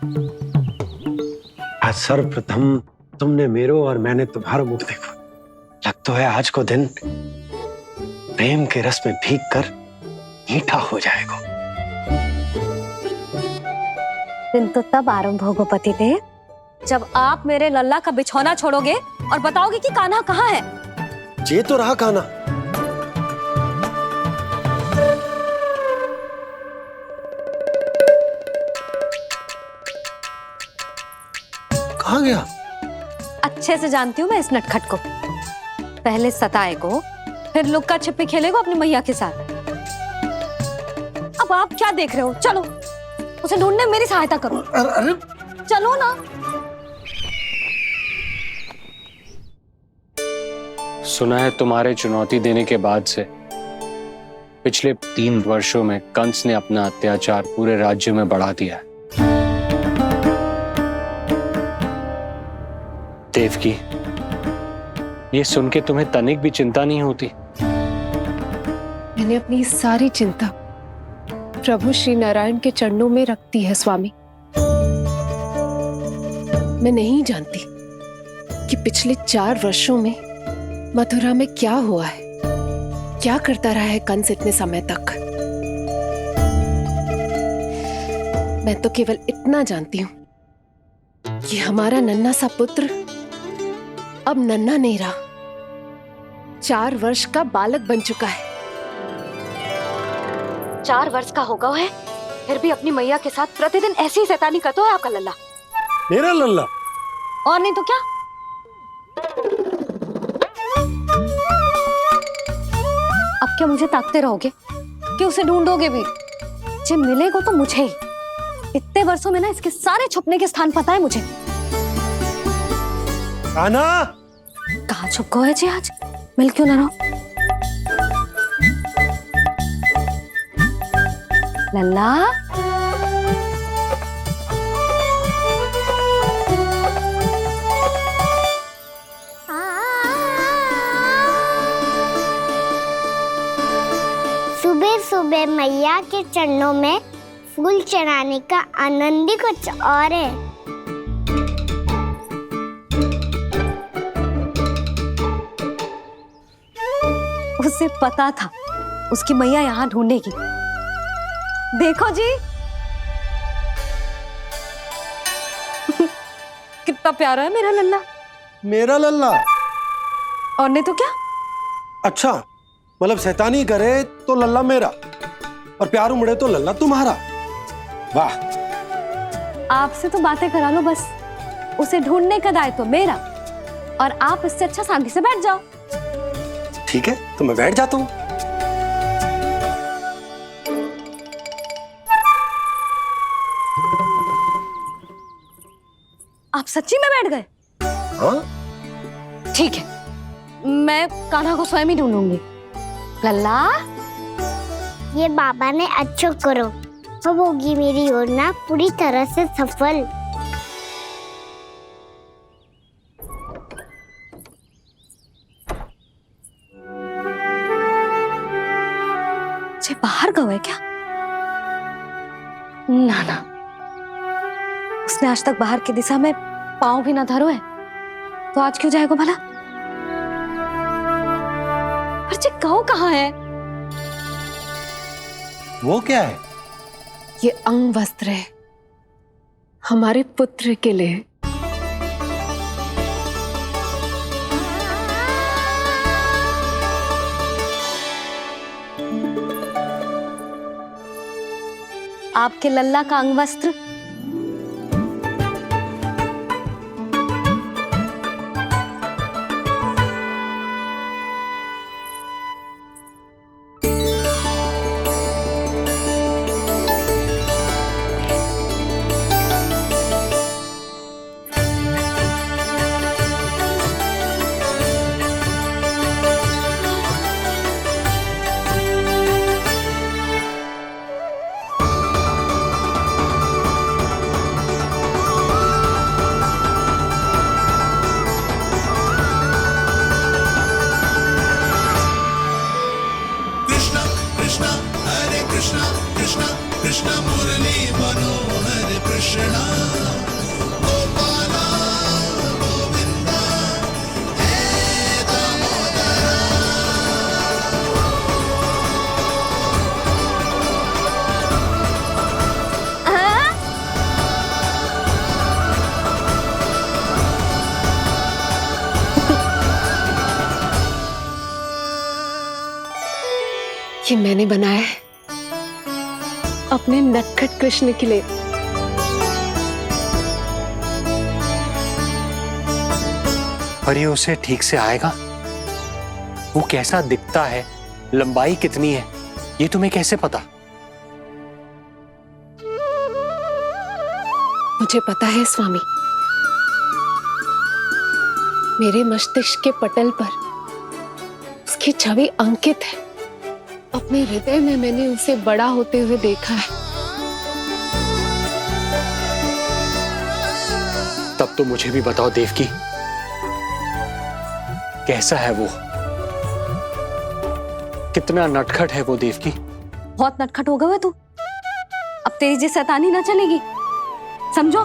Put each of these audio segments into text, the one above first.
आज सर्वप्रथम तुमने मेरो और मैंने तुम्हारा मुख देखो। लगता है आज को दिन प्रेम के रस में भीग कर मीठा हो जाएगा। दिन तो तब आरंभ होगा पतिदेव, जब आप मेरे लल्ला का बिछौना छोड़ोगे और बताओगे कि कान्हा कहाँ है। ये तो रहा कान्हा। कहाँ गया? अच्छे से जानती हूँ मैं इस नटखट को। पहले सताएगो, फिर लुक्का छिपी खेलेगो अपनी मैया के साथ। अब आप क्या देख रहे हो? चलो उसे ढूंढने में मेरी सहायता करो। अरे चलो ना। सुना है तुम्हारे चुनौती देने के बाद से पिछले 3 वर्षों में कंस ने अपना अत्याचार पूरे राज्य में बढ़ा दिया है। देवकी, ये सुन के तुम्हें तनिक भी चिंता नहीं होती? मैंने अपनी सारी चिंता प्रभु श्री नारायण के चरणों में रख दी है स्वामी। मैं नहीं जानती कि पिछले 4 वर्षों में मथुरा में क्या हुआ है, क्या करता रहा है कंस इतने समय तक। मैं तो केवल इतना जानती हूं कि हमारा नन्हा सा पुत्र अब नन्हा नहीं रहा, 4 वर्ष का बालक बन चुका है। 4 वर्ष का होगा है, फिर भी अपनी मैया के साथ प्रतिदिन ऐसी ही शैतानी करता है आपका लल्ला। मेरा लल्ला? और नहीं तो क्या। अब क्या मुझे ताकते रहोगे कि उसे ढूंढोगे भी? जब मिलेगा तो मुझे ही। इतने वर्षों में ना इसके सारे छुपने के स्थान पता है मुझे। कान्हा! कहाँ छुप गए है जी आज? मिल क्यों ना रहो? लल्ला, सुबह सुबह मैया के चरणों में फूल चढ़ाने का आनंद ही कुछ और है। उसे पता था उसकी मैया यहाँ ढूंढेगी। देखो जी कितना प्यारा है मेरा लल्ला। मेरा लल्ला? और नहीं तो क्या। अच्छा, मतलब शैतानी करे तो लल्ला मेरा और प्यार उमड़े तो लल्ला तुम्हारा। वाह! आपसे तो बातें करा लो बस, उसे ढूंढने का दायित्व मेरा, और आप इससे अच्छा शांति से बैठ जाओ। ठीक है, तो मैं बैठ जाता हूँ। आप सच्ची में बैठ गए? हाँ? ठीक है, मैं कान्हा को स्वयं ही ढूंढूंगी। लल्ला, ये बाबा ने अच्छा करो, अब होगी मेरी योजना पूरी तरह से सफल। जे बाहर गए क्या? ना ना, उसने आज तक बाहर की दिशा में पांव भी ना धरो है, तो आज क्यों जाएगा भला? पर जे कहो कहाँ है? वो क्या है? ये अंग वस्त्र है हमारे पुत्र के लिए। आपके लल्ला का अंग वस्त्र। कृष्ण कृष्ण मुरली मनोहर कृष्णा। ये मैंने बनाया है अपने नटखट कृष्ण के लिए। पर ये उसे ठीक से आएगा? वो कैसा दिखता है, लंबाई कितनी है, ये तुम्हें कैसे पता? मुझे पता है स्वामी, मेरे मस्तिष्क के पटल पर उसकी छवि अंकित है। अपने हृदय में मैंने उसे बड़ा होते हुए देखा है। तब तो मुझे भी बताओ देवकी, कैसा है वो? कितना नटखट है वो देवकी? बहुत नटखट हो गए तू। अब तेरी जी शैतानी ना चलेगी, समझो।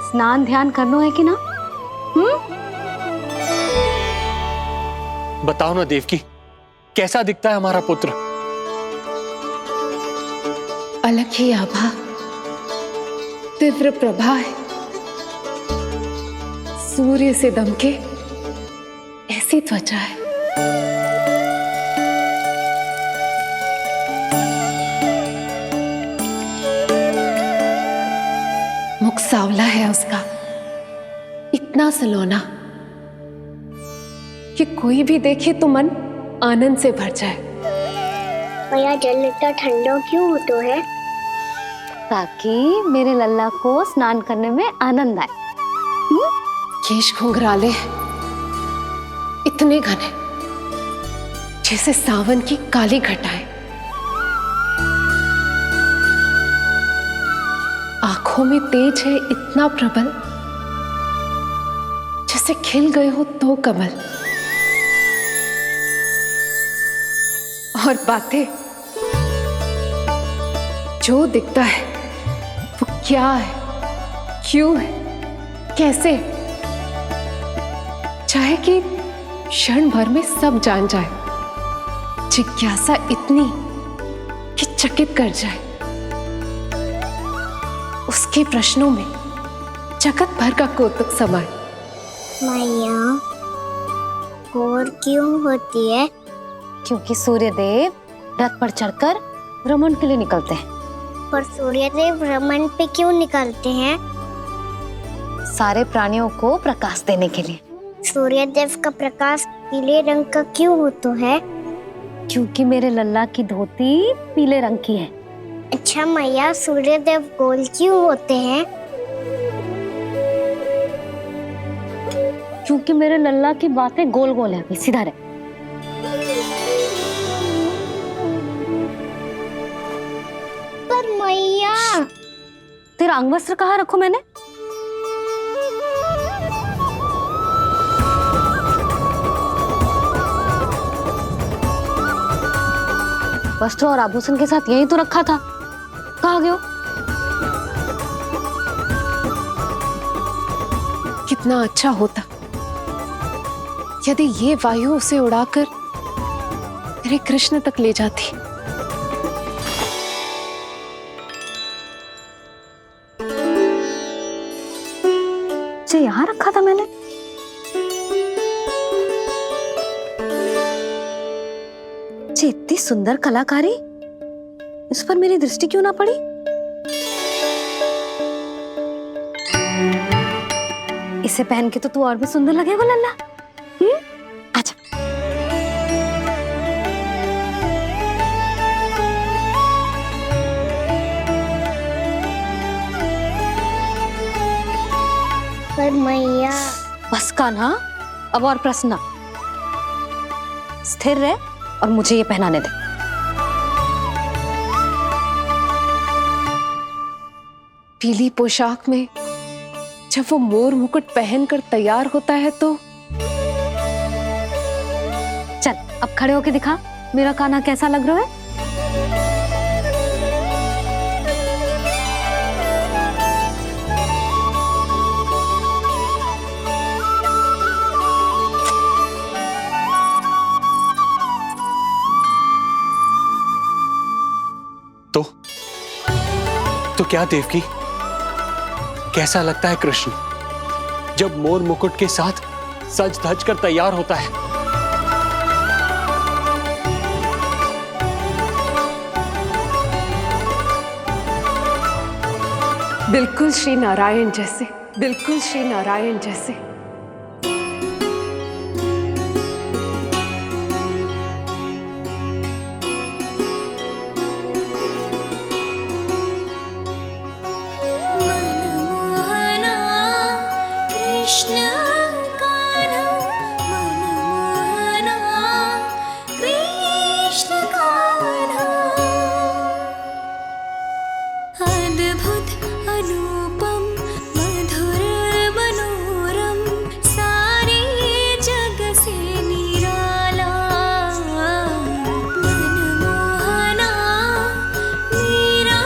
स्नान ध्यान करनो है कि ना? बताओ ना देवकी, कैसा दिखता है हमारा पुत्र? अलग ही आभा, तीव्र प्रभा है, सूर्य से दमके ऐसी त्वचा है। मुख सांवला है उसका, इतना सलोना कि कोई भी देखे तो मन आनंद से भर जाए। भैया जल इतना ठंडा क्यों होता है? ताकि मेरे लल्ला को स्नान करने में आनंद आए। केश घुंघराले इतने घने जैसे सावन की काली घटाएं। आंखों में तेज है इतना प्रबल जैसे खिल गए हो दो कमल। और बातें, जो दिखता है वो क्या है, क्यों है, कैसे, चाहे कि क्षण भर में सब जान जाए। जिज्ञासा इतनी कि चकित कर जाए। उसके प्रश्नों में जगत भर का कौतुक समाए। मैया और क्यों होती है? क्योंकि सूर्यदेव रथ पर चढ़कर भ्रमण के लिए निकलते हैं। पर सूर्यदेव भ्रमण पे क्यों निकलते हैं? सारे प्राणियों को प्रकाश देने के लिए। सूर्यदेव का प्रकाश पीले रंग का क्यों होता है? क्योंकि मेरे लल्ला की धोती पीले रंग की है। अच्छा मैया, सूर्यदेव गोल क्यों होते हैं? क्योंकि मेरे लल्ला की बातें गोल गोल है, सीधा रहे। पर मैया, तेरा अंगवस्त्र कहाँ रखो मैंने? वस्त्र और आभूषण के साथ यही तो रखा था, कहाँ गयो? कितना अच्छा होता यदि ये वायु उसे उड़ाकर मेरे कृष्ण तक ले जाती। जो यहाँ रखा था मैंने। जी इतनी सुंदर कलाकारी, इस पर मेरी दृष्टि क्यों ना पड़ी? इसे पहन के तो तू और भी सुंदर लगेगा लल्ला। आजा। पर मैया, बस कान्हा, अब और प्रश्न ना। स्थिर रह और मुझे ये पहनाने दे। पीली पोशाक में जब वो मोर मुकुट पहनकर तैयार होता है तो चल अब खड़े होके दिखा मेरा कान्हा कैसा लग रहा है। तो क्या देवकी, कैसा लगता है कृष्ण जब मोर मुकुट के साथ सज धज कर तैयार होता है? बिल्कुल श्री नारायण जैसे, बिल्कुल श्री नारायण जैसे। मनमोहना कृष्ण कान्हा, मनमोहना कृष्ण कान्हा। अद्भुत अनुपम मधुर मनोरम, सारे जग से निराला। मनमोहना मेरा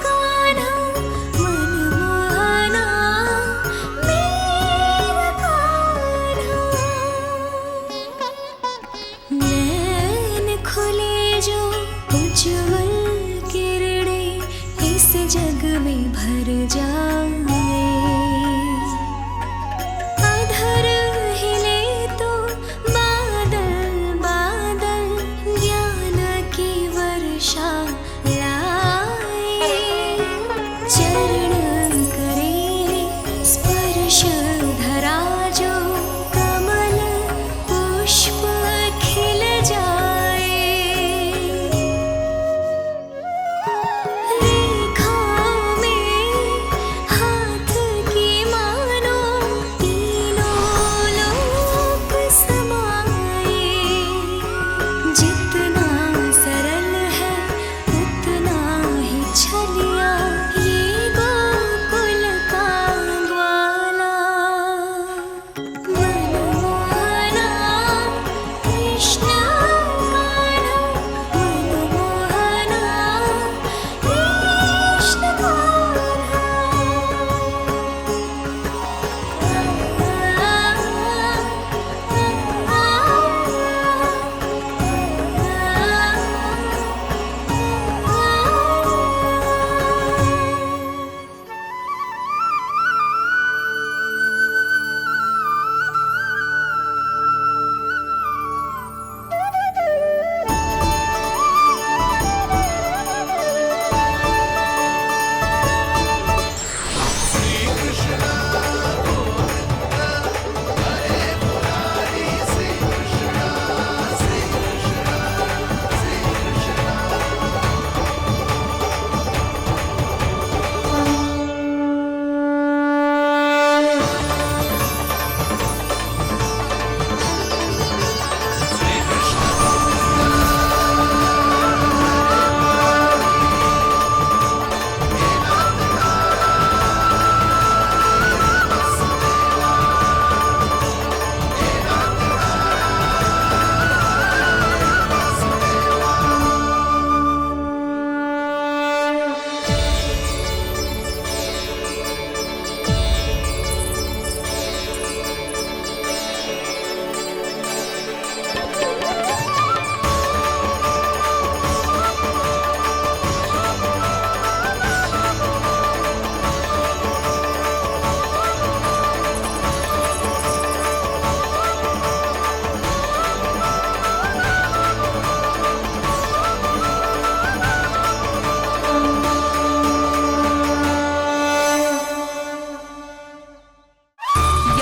कान्हा, मनमोहना मेरा कान्हा। नैन खुले जो उज्ज्वल किरणें इस जग में भर जाए। अधर हिले तो बादल बादल ज्ञान की वर्षा लाए। चरण करे स्पर्श धरा जो कमल पुष्प खिल जाए। रेखाओं में हाथ की मानो तीनों लोक समाए। जितना सरल है उतना ही छलिया ये गोकुल का ग्वाला। मनमोहना कृष्ण कान्हा, मनमोहना कृष्ण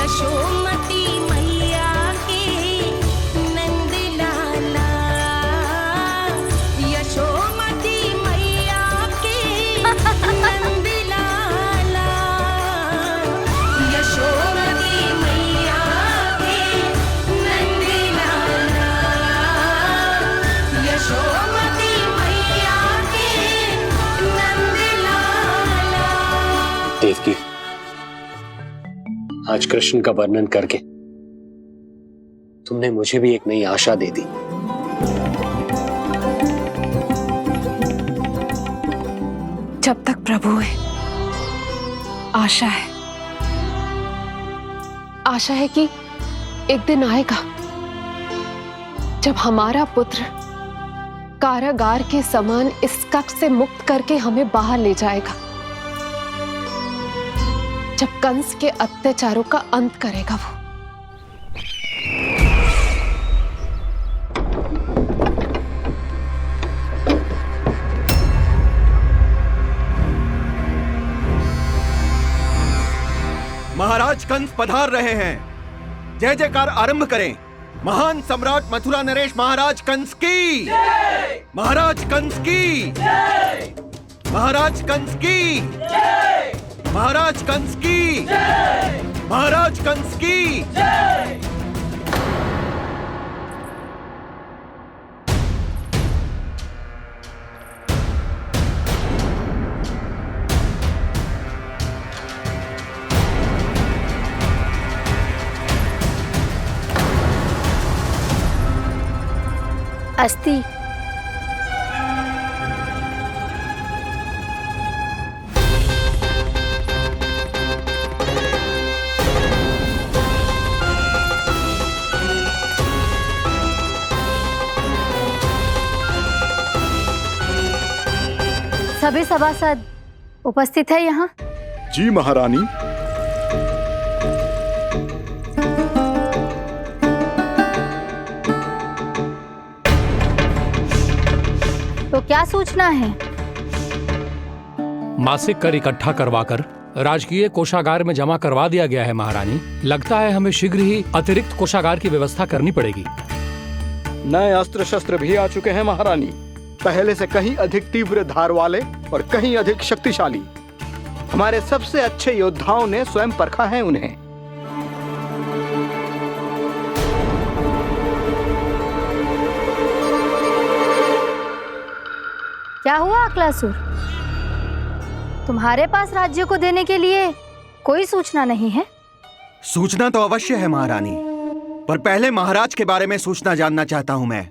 यशोमती मैया के नंद लाला। यशोमती मैया के नंद लाला। यशोमती मैया के नंद लाला। यशोमती मैया के नंद लाला। देवकी, आज कृष्ण का वर्णन करके तुमने मुझे भी एक नई आशा दे दी। जब तक प्रभु है आशा है। आशा है कि एक दिन आएगा जब हमारा पुत्र कारागार के समान इस कक्ष से मुक्त करके हमें बाहर ले जाएगा, जब कंस के अत्याचारों का अंत करेगा वो। महाराज कंस पधार रहे हैं। जय जयकार आरंभ करें। महान सम्राट मथुरा नरेश महाराज कंस की, महाराज कंस की, महाराज कंस की, महाराज कंस की, महाराज कंस की। अस्ति। सभी सभासद उपस्थित है यहाँ? जी महारानी। तो क्या सूचना है? मासिक कर इकट्ठा करवाकर राजकीय कोषागार में जमा करवा दिया गया है महारानी। लगता है हमें शीघ्र ही अतिरिक्त कोषागार की व्यवस्था करनी पड़ेगी। नए अस्त्र शस्त्र भी आ चुके हैं महारानी, पहले से कहीं अधिक तीव्र धार वाले और कहीं अधिक शक्तिशाली। हमारे सबसे अच्छे योद्धाओं ने स्वयं परखा है उन्हें। क्या हुआ अक्लासुर? तुम्हारे पास राज्य को देने के लिए कोई सूचना नहीं है? सूचना तो अवश्य है महारानी, पर पहले महाराज के बारे में सूचना जानना चाहता हूं मैं।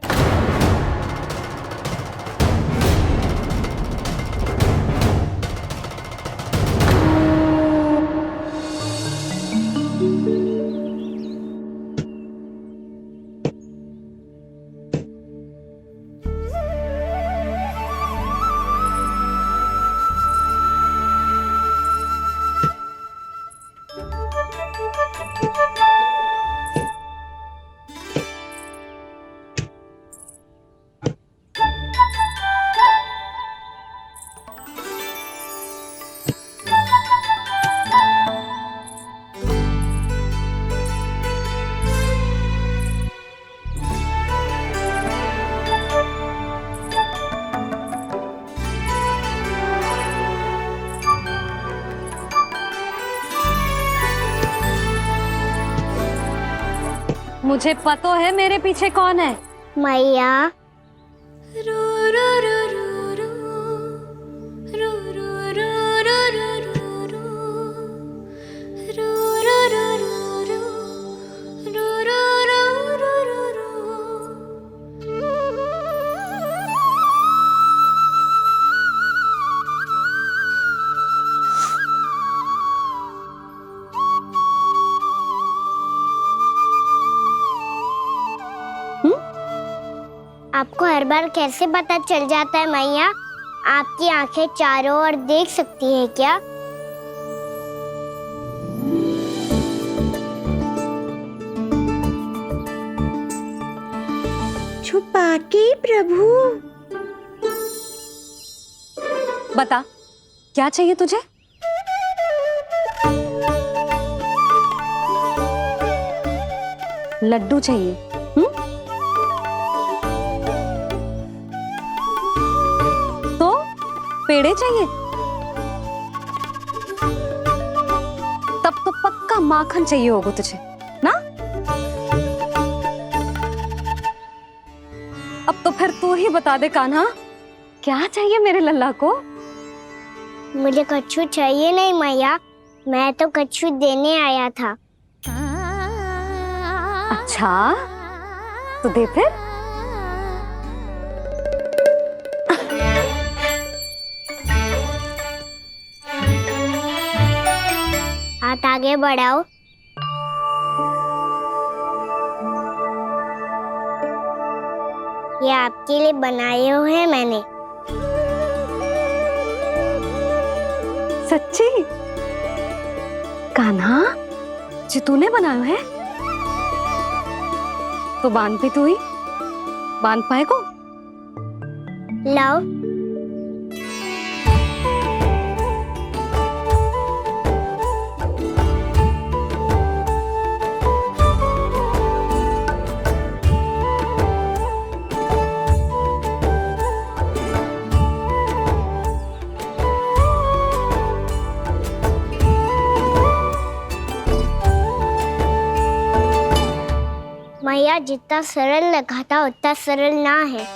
मुझे पता है मेरे पीछे कौन है। मैया। आपको हर बार कैसे पता चल जाता है मैया? आपकी आंखें चारों ओर देख सकती है क्या? छुपा के प्रभु। बता, क्या चाहिए तुझे? लड्डू चाहिए? तो पेड़े चाहिए? तब तो पक्का माखन चाहिए होगा तुझे ना? अब तो फिर तू ही बता दे कान्हा, क्या चाहिए मेरे लल्ला को? मुझे कच्छू चाहिए नहीं मैया, मैं तो कच्छू देने आया था। अच्छा, तो दे फिर। हाथ आगे बढ़ाओ। ये आपके लिए बनाए हुए हैं मैंने। सच्ची? कान्हा, जी तूने बनाया है? तो बांध भी तू ही, बांध पाए को? लाओ। मैया जितना सरल लगा था उतना सरल ना है,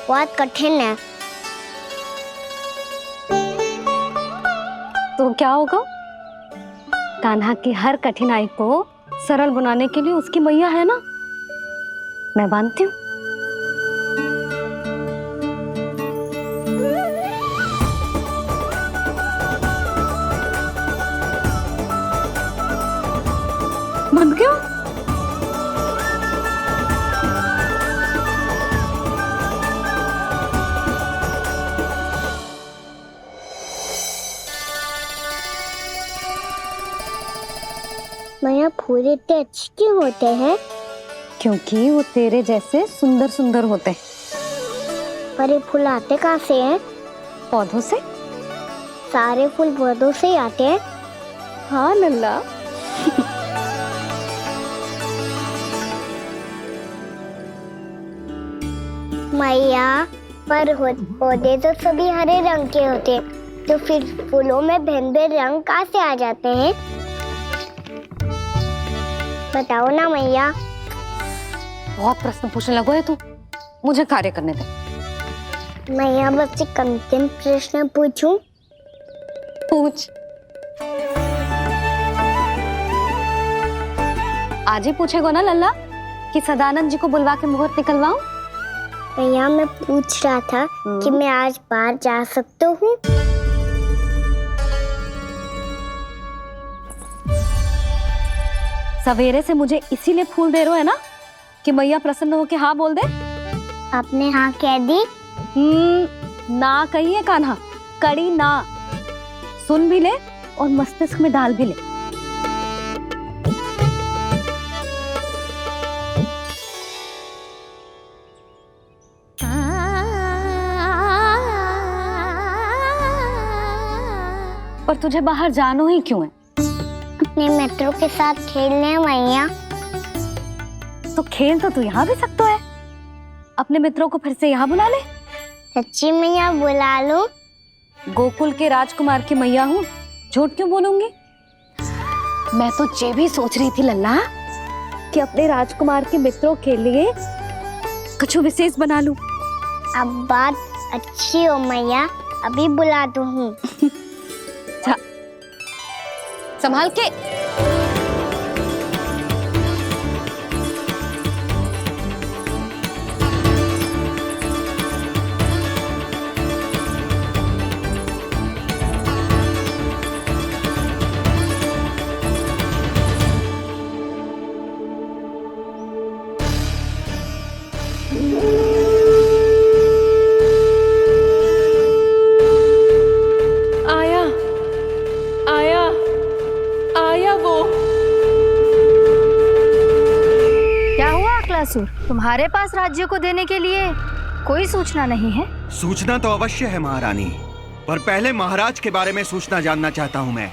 बहुत कठिन है। तो क्या होगा? कान्हा की हर कठिनाई को सरल बनाने के लिए उसकी मैया है ना, मैं मानती हूँ। बंद क्यों? मैया फूल इतने अच्छे क्यों होते हैं? क्योंकि वो तेरे जैसे सुंदर सुंदर होते हैं। पर ये फूल आते कहाँ से हैं? पौधों से। सारे फूल पौधों से ही आते हैं? हाँ लल्ला। मैया पर पौधे तो सभी हरे रंग के होते हैं, तो फिर फूलों में भिन्न भिन्न रंग कहाँ से आ जाते हैं? बताओ ना मैया। बहुत प्रश्न पूछने लगो है तू, मुझे कार्य करने दे। मैया बस एक अंतिम प्रश्न पूछूं? पूछ। आज ही पूछेगो ना लल्ला कि सदानंद जी को बुलवा के मुहूर्त निकलवाऊं? मैया मैं पूछ रहा था कि मैं आज बाहर जा सकता हूँ? सवेरे से मुझे इसीलिए फूल दे रहे हो है ना कि मैया प्रसन्न हो के हाँ बोल दे। आपने हाँ कह दी? ना कहिए कान्हा, कड़ी ना। सुन भी ले और मस्तिष्क में डाल भी ले। पर तुझे बाहर जानो ही क्यों है? अपने मित्रों के साथ खेलने मैया। तो खेल तो तू यहाँ भी सकता है, अपने मित्रों को फिर से यहाँ बुला ले। सच्ची मैया बुला लो। गोकुल के राजकुमार की मैया हूँ, झूठ क्यों बोलूंगी? मैं तो ये भी सोच रही थी लल्ला कि अपने राजकुमार के मित्रों के लिए कुछ विशेष बना लूं। अब बात अच्छी हो मैया, अभी बुला दूँ। संभाल के। तुम्हारे पास राज्य को देने के लिए कोई सूचना नहीं है? सूचना तो अवश्य है महारानी, पर पहले महाराज के बारे में सूचना जानना चाहता हूँ मैं।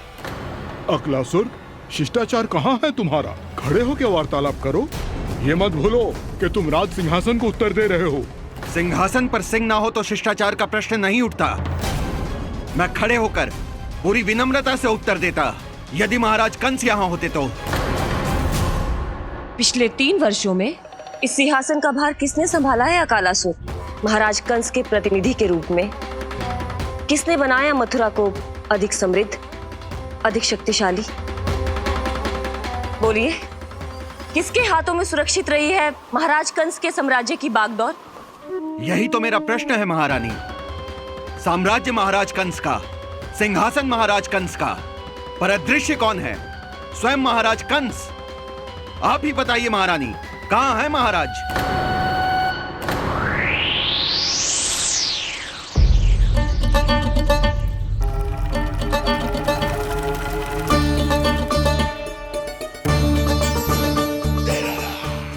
अकलासुर, शिष्टाचार कहाँ है तुम्हारा? खड़े होकर वार्तालाप करो। ये मत भूलो कि तुम राज सिंहासन को उत्तर दे रहे हो। सिंहासन पर सिंह ना हो तो शिष्टाचार का प्रश्न नहीं उठता। मैं खड़े होकर पूरी विनम्रता से उत्तर देता यदि महाराज कंस यहाँ होते तो। पिछले 3 वर्षों में इस सिंहासन का भार किसने संभाला है अकालासुर? महाराज कंस के प्रतिनिधि के रूप में किसने बनाया मथुरा को अधिक समृद्ध, अधिक शक्तिशाली? बोलिए, किसके हाथों में सुरक्षित रही है महाराज कंस के साम्राज्य की बागडोर? यही तो मेरा प्रश्न है महारानी। साम्राज्य महाराज कंस का, सिंहासन महाराज कंस का, पर अदृश्य कौन है? स्वयं महाराज कंस। आप ही बताइए महारानी, कहाँ है महाराज?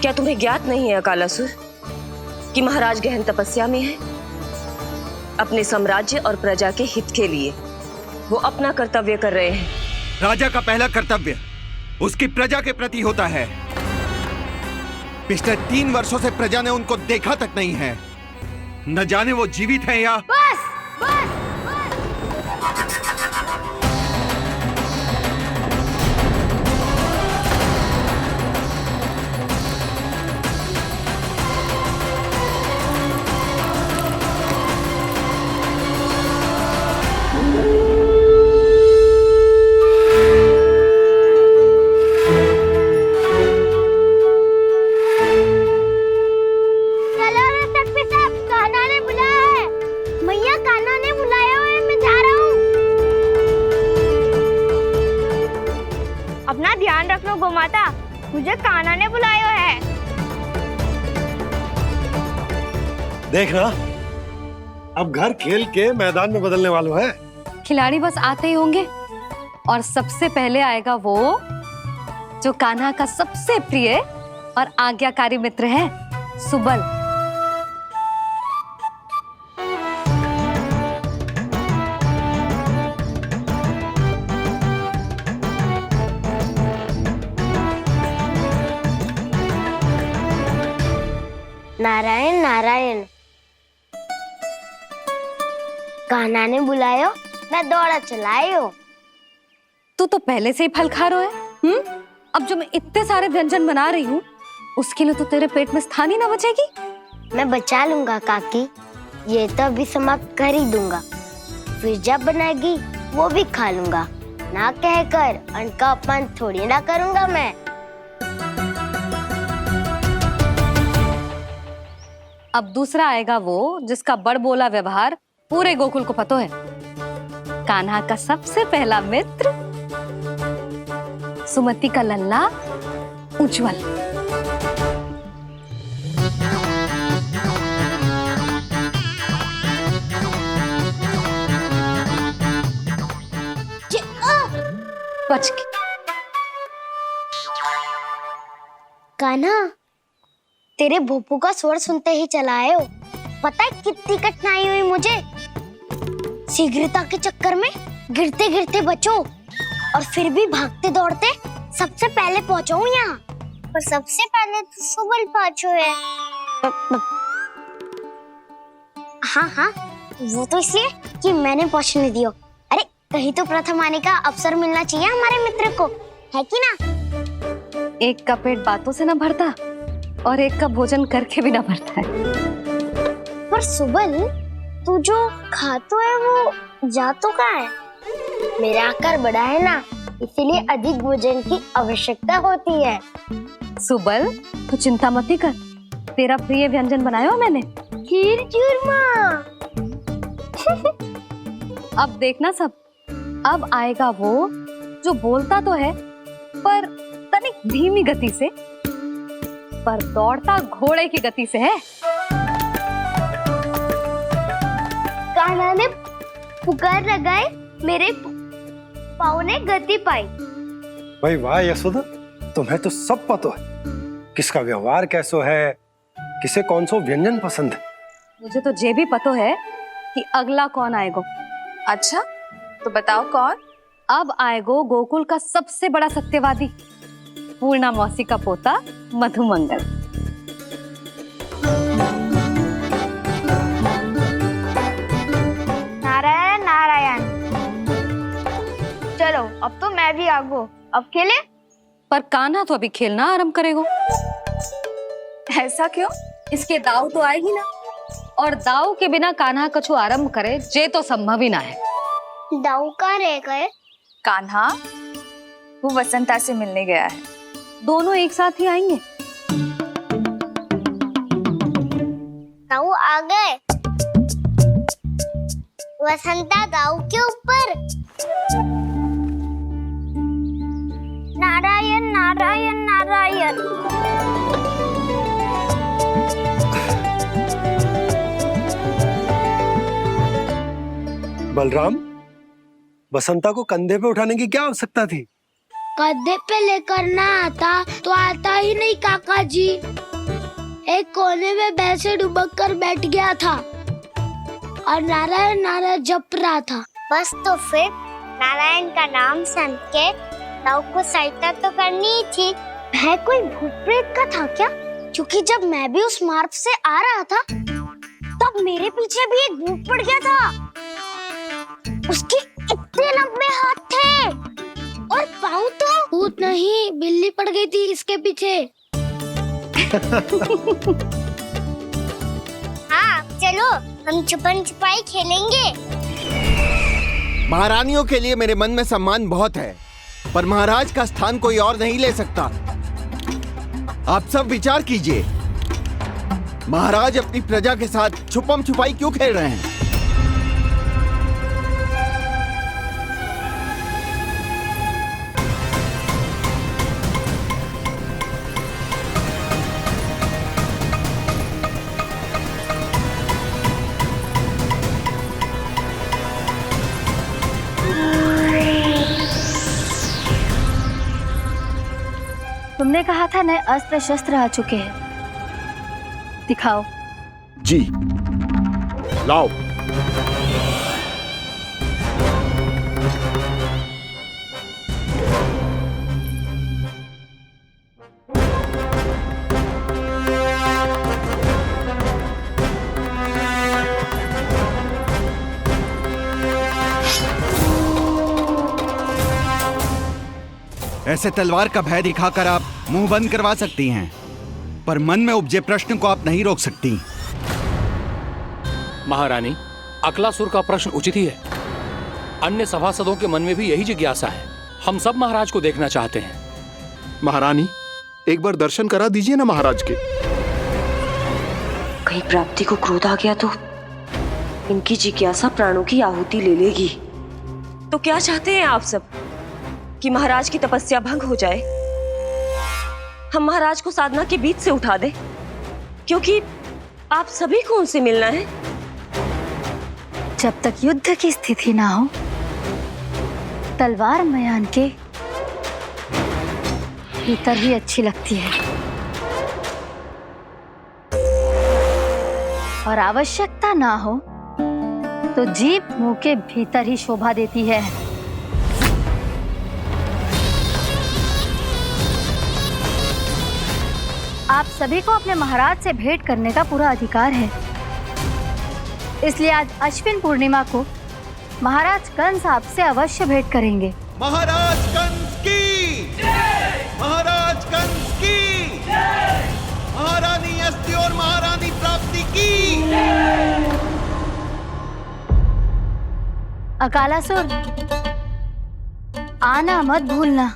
क्या तुम्हें ज्ञात नहीं है अकालासुर कि महाराज गहन तपस्या में है? अपने साम्राज्य और प्रजा के हित के लिए वो अपना कर्तव्य कर रहे हैं। राजा का पहला कर्तव्य उसकी प्रजा के प्रति होता है। पिछले 3 वर्षों से प्रजा ने उनको देखा तक नहीं है। न जाने वो जीवित हैं या... बस, बस, अपना ध्यान रखना गोमाता, मुझे कान्हा ने बुलाया है। देखना, अब घर खेल के मैदान में बदलने वालों है। खिलाड़ी बस आते ही होंगे और सबसे पहले आएगा वो जो कान्हा का सबसे प्रिय और आज्ञाकारी मित्र है, सुबल। नारायण नारायण, कान्हा ने बुलायो, मैं दौड़ा चलायो। तू तो पहले से ही फल खा रहा है। अब जो मैं इतने सारे व्यंजन बना रही हूँ उसके लिए तो तेरे पेट में स्थान ही ना बचेगी। मैं बचा लूंगा काकी, ये तो अभी समाप्त कर ही दूंगा, फिर जब बनाएगी वो भी खा लूंगा। ना कहकर अन्न का अपमान थोड़ी ना करूंगा मैं। अब दूसरा आएगा वो जिसका बड़बोला व्यवहार पूरे गोकुल को पता है, कान्हा का सबसे पहला मित्र, सुमति का लल्ला उज्जवल। बच के। कान्हा, तेरे भोपू का स्वर सुनते ही चला आए हो। पता है कितनी कठिनाई हुई मुझे, शीघ्रता के चक्कर में गिरते गिरते बचो और फिर भी भागते दौड़ते सबसे पहले पहुंचा हूँ यहाँ। पर सबसे पहले तो सुबल पहुंचो है। हाँ हाँ, वो तो इसलिए कि मैंने पहुंचने दियो। अरे कहीं तो प्रथम आने का अवसर मिलना चाहिए हमारे मित्र को, है कि ना? एक का पेट बातों से ना भरता और एक का भोजन करके भी ना भरता है। पर सुबल, तू जो खातो है वो जातो का है। मेरा आकार बड़ा है ना, इसीलिए अधिक भोजन की आवश्यकता होती है। सुबल, तू चिंता मत ही कर, तेरा प्रिय व्यंजन बनाया मैंने, खीर चूरमा। अब देखना सब, अब आएगा वो जो बोलता तो है पर तनिक धीमी गति से, पर दौड़ता घोड़े की गति से है। कान्हा ने पुकार लगाए, मेरे पाँव ने गति पाई। भाई वाह यशोदा, तुम्हें तो सब पता है, किसका व्यवहार कैसो है, किसे कौन सो व्यंजन पसंद है। मुझे तो ये भी पता है कि अगला कौन आएगा। अच्छा, तो बताओ कौन? अब आएगो गोकुल का सबसे बड़ा सत्यवादी, पूर्णा मौसी का पोता मधुमंगल। नारायण नारायण। चलो अब तो मैं भी आगो, अब खेले। पर कान्हा तो अभी खेलना आरंभ करेगा। ऐसा क्यों? इसके दाव तो आएगी ना, और दाव के बिना कान्हा कछु आरंभ करे जे तो संभव ही ना है। दाव का रह गए? कान्हा वो वसंता से मिलने गया है। दोनों एक साथ ही आएंगे। दाऊ आ गए। वसंता दाऊ के ऊपर। नारायण नारायण नारायण। बलराम, बसंता को कंधे पे उठाने की क्या आवश्यकता थी? कंधे पे लेकर ना आता तो आता ही नहीं काका जी। एक कोने में वैसे डुबक कर बैठ गया था और नारायण नारायण जप रहा था। बस तो फिर नारायण का नाम सुन के दाऊ को सहायता तो करनी ही थी। है कोई भूत प्रेत का था क्या? क्योंकि जब मैं भी उस मार्ग से आ रहा था तब मेरे पीछे भी एक भूत पड़ गया था। उसके इतने लंबे हाथ थे और पाँव तो भूत नहीं, बिल्ली पड़ गई थी इसके पीछे। हाँ चलो हम छुपन छुपाई खेलेंगे। महारानियों के लिए मेरे मन में सम्मान बहुत है, पर महाराज का स्थान कोई और नहीं ले सकता। आप सब विचार कीजिए, महाराज अपनी प्रजा के साथ छुपम छुपाई क्यों खेल रहे हैं? तुमने कहा था नए अस्त्र शस्त्र आ चुके हैं, दिखाओ। जी लाओ। ऐसे तलवार का भय दिखाकर आप मुंह बंद करवा सकती हैं, पर मन में उपजे प्रश्न को आप नहीं रोक सकती। महारानी, अकलासुर का प्रश्न उचित ही है। अन्य सभासदों के मन में भी यही जिज्ञासा है। हम सब महाराज को देखना चाहते हैं। महारानी, एक बार दर्शन करा दीजिए ना महाराज के। कहीं प्राप्ति को क्रोध आ गया तो इनकी जिज्ञासा प्राणों की आहुति ले लेगी। तो क्या चाहते हैं आप सब? कि महाराज की तपस्या भंग हो जाए? हम महाराज को साधना के बीच से उठा दें? क्योंकि आप सभी को उनसे मिलना है। जब तक युद्ध की स्थिति ना हो, तलवार मयान के भीतर ही अच्छी लगती है, और आवश्यकता ना हो तो जीभ मुंह के भीतर ही शोभा देती है। आप सभी को अपने महाराज से भेंट करने का पूरा अधिकार है। इसलिए आज अश्विन पूर्णिमा को महाराज कंस आपसे अवश्य भेंट करेंगे। महाराज कंस की जय! महाराज कंस की जय! महारानी अस्ति और महारानी प्राप्ति की जय! अकालासुर, आना मत भूलना।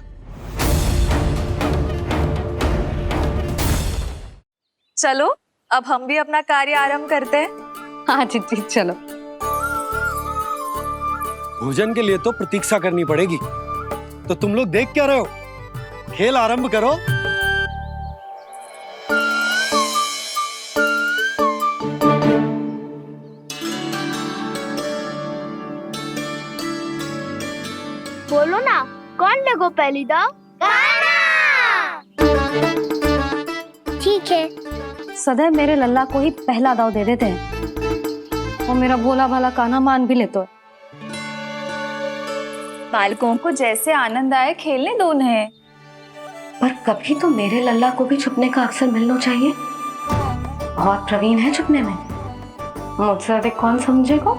चलो अब हम भी अपना कार्य आरंभ करते हैं। हाँ चिट्ठी, चलो। भोजन के लिए तो प्रतीक्षा करनी पड़ेगी, तो तुम लोग देख क्या रहे हो? खेल आरंभ करो। बोलो ना, कौन देखो पहली दाव? ठीक है। सदैव मेरे लल्ला को ही पहला दाव दे देते हैं, और मेरा भोला भाला कान्हा मान भी लेते। बालकों को जैसे आनंद आए खेलने दो उन्हें। पर कभी तो मेरे लल्ला को भी छुपने का अवसर मिलना चाहिए। बहुत प्रवीण है छुपने में, मुझसे अधिक कौन समझेगा?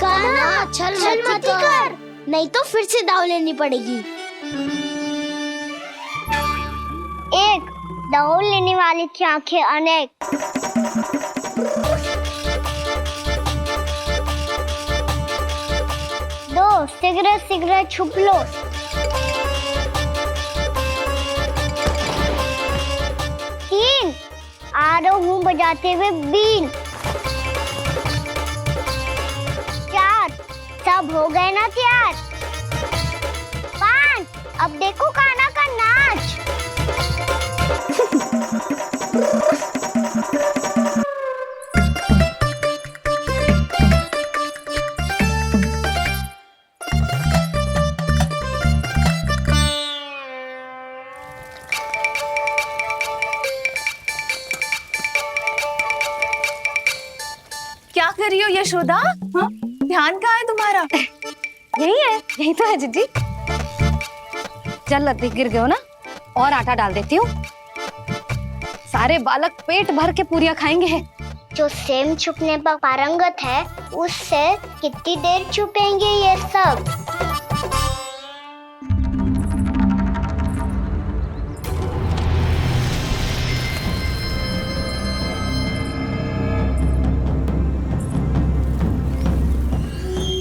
कान्हा, छल मत कर, नहीं तो फिर से दाव लेनी पड़ेगी। एक दाव लेने वाले की आंखें अनेक। दो, शीघ्र शीघ्र छुप लो। तीन, आ रहा हूँ बजाते हुए बीन। चार, सब हो गए ना तैयार? पांच, अब देखो कान्हा का नाच। क्या कर रही हो यशोदा? हाँ? ध्यान कहाँ है तुम्हारा? यही है, यही तो है जिज्जी। चल लद्दी, गिर गए हो ना, और आटा डाल देती हूँ। सारे बालक पेट भर के पूरियां खाएंगे। जो सेम छुपने पर पारंगत है, उससे कितनी देर छुपेंगे ये सब?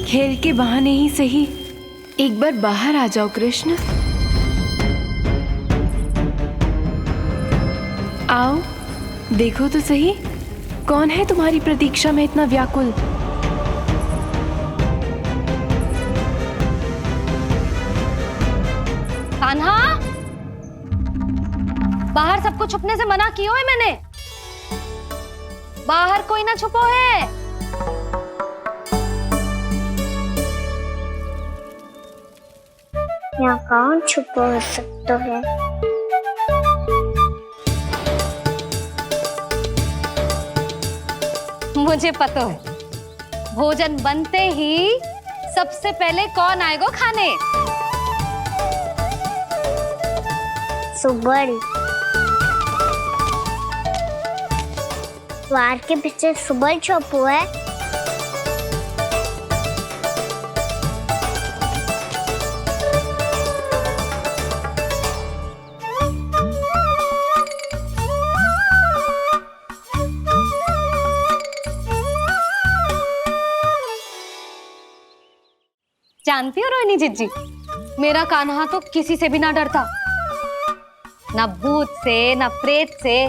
खेल के बहाने ही सही एक बार बाहर आ जाओ कृष्ण। आओ, देखो तो सही, कौन है तुम्हारी प्रतीक्षा में इतना व्याकुल? कान्हा, बाहर सबको छुपने से मना किया है मैंने। बाहर कोई ना छुपो है। यहाँ कौन छुपा हो सकता है? मुझे पता है, भोजन बनते ही सबसे पहले कौन आएगा खाने? सुबल। द्वार के पीछे सुबल छुपा है। जानती हो रोहिणी जीजी, मेरा कान्हा तो किसी से भी ना डरता, ना भूत से, ना प्रेत से,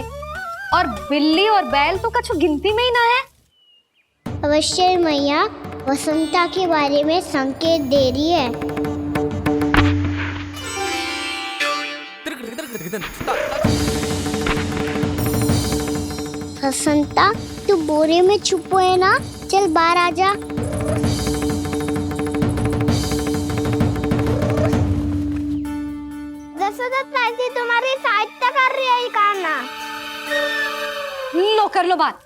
और बिल्ली और बैल तो कछु गिनती में ही ना है। अवश्य मैया वसंता के बारे में संकेत दे रही है। वसंता, तू बोरे में छुपो है ना? चल बाहर आ जा। तुम्हारी सहायता कर रही है कान्हा। लो कर लो बात,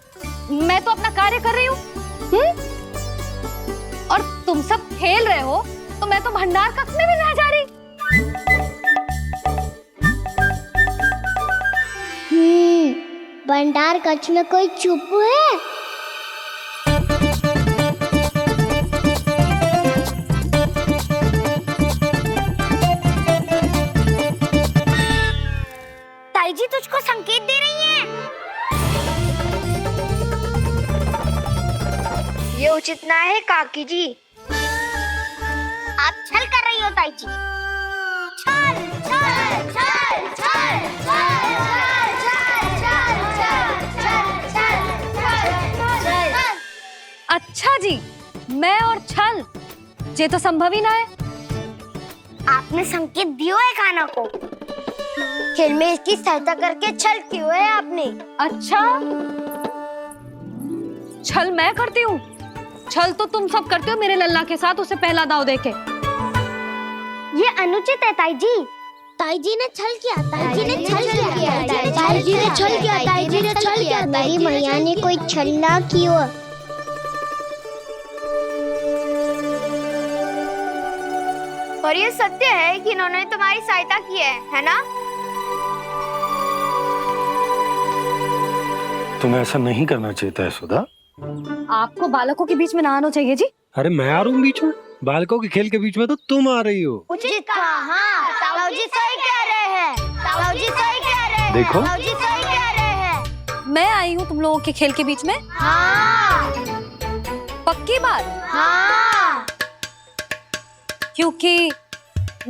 मैं तो अपना कार्य कर रही हूँ। और तुम सब खेल रहे हो तो मैं तो भंडार कक्ष में भी नहीं जा रही। भंडार कक्ष में कोई छुप है? ताई जी तुझको संकेत दे रही है। ये उचित ना है काकी जी। आप छल कर रही हो ताई जी। छल छल छल छल छल छल। अच्छा जी, मैं और छल, ये तो संभव ही ना है। आपने संकेत दियो है कान्हा को। खेल में इसकी सहायता करके छल क्यों है आपने? अच्छा, छल मैं करती हूँ? छल तो तुम सब करते हो मेरे लल्ला के साथ, उसे पहला दाव देके। ये अनुचित है ताई जी। ताई जी ने छल किया, ताई जी ने छल किया, ताई जी ने छल किया, ताई जी ने छल किया। मेरी मैया ने कोई छल ना किया। और ये सत्य है कि इन्होंने तुम्हारी सहायता की है ना? तुम्हें ऐसा नहीं करना चाहिए था यशोदा। आपको बालकों के बीच में ना आना चाहिए जी। अरे मैं आ रहा हूँ बीच में? बालकों के खेल के बीच में तो तुम आ रही हो। उचित कहा। हाँ, ताऊ जी सही कह रहे हैं। ताऊ जी सही कह रहे हैं। देखो, ताऊ जी सही कह रहे हैं। मैं आई हूँ तुम लोगों के खेल के बीच में। हाँ। पक्की बात? हाँ। क्योंकि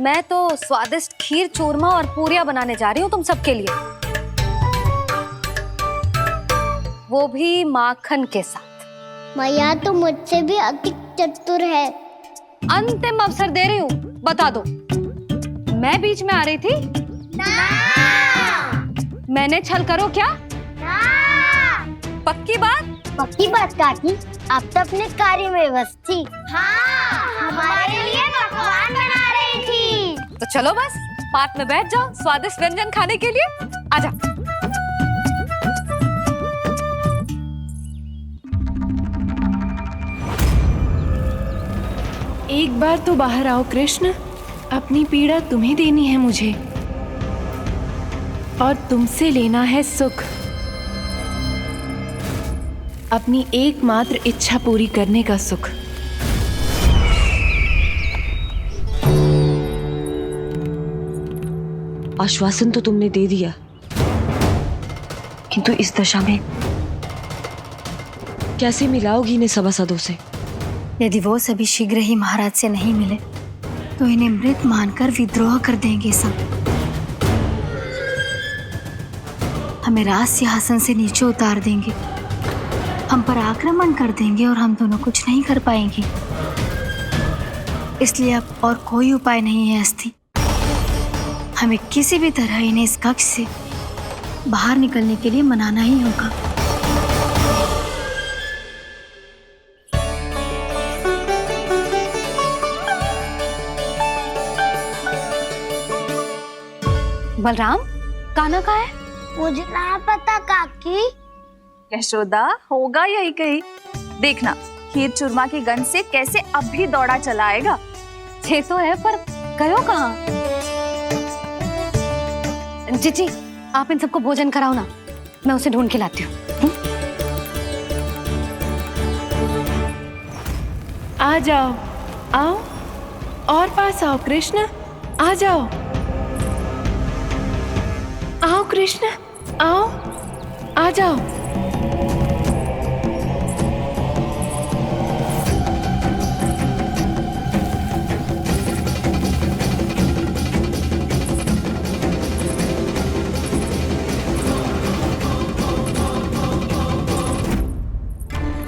मैं तो स्वादिष्ट खीर, चूरमा और पूरियां बनाने जा रही हूँ तुम सबके लिए, वो भी माखन के साथ। मैया तो मुझसे भी अधिक चतुर है। अंतिम अवसर दे रही हूँ, बता दो, मैं बीच में आ रही थी? ना। मैंने छल करो क्या? ना। पक्की बात? पक्की बात काकी, आप तो अपने कार्य में व्यस्त थी। हाँ, हमारे लिए पकवान बना रही थी। तो चलो बस पात में बैठ जाओ स्वादिष्ट व्यंजन खाने के लिए। आजा। एक बार तो बाहर आओ कृष्ण, अपनी पीड़ा तुम्हें देनी है मुझे, और तुमसे लेना है सुख। अपनी एकमात्र इच्छा पूरी करने का सुख। आश्वासन तो तुमने दे दिया, किंतु इस दशा में कैसे मिलाओगी इन्हें सभासदों से? यदि वो सभी शीघ्र ही महाराज से नहीं मिले तो इन्हें मृत मानकर विद्रोह कर देंगे सब। हमें राज सिंहासन से नीचे उतार देंगे, हम पर आक्रमण कर देंगे और हम दोनों कुछ नहीं कर पाएंगे। इसलिए अब और कोई उपाय नहीं है अस्थि। हमें किसी भी तरह इन्हें इस कक्ष से बाहर निकलने के लिए मनाना ही होगा। बलराम, कान्हा कहाँ है? मुझे ना पता काकी। यशोदा, होगा यही कहीं। देखना खीर चूरमा की गंध से कैसे अब भी दौड़ा चला आएगा। ये तो है, पर गयो कहाँ? जीजी, आप इन सबको भोजन कराओ ना, मैं उसे ढूंढ के लाती हूँ। आ जाओ, आओ और पास आओ कृष्ण, आ जाओ। आओ कृष्ण, आओ, आ जाओ।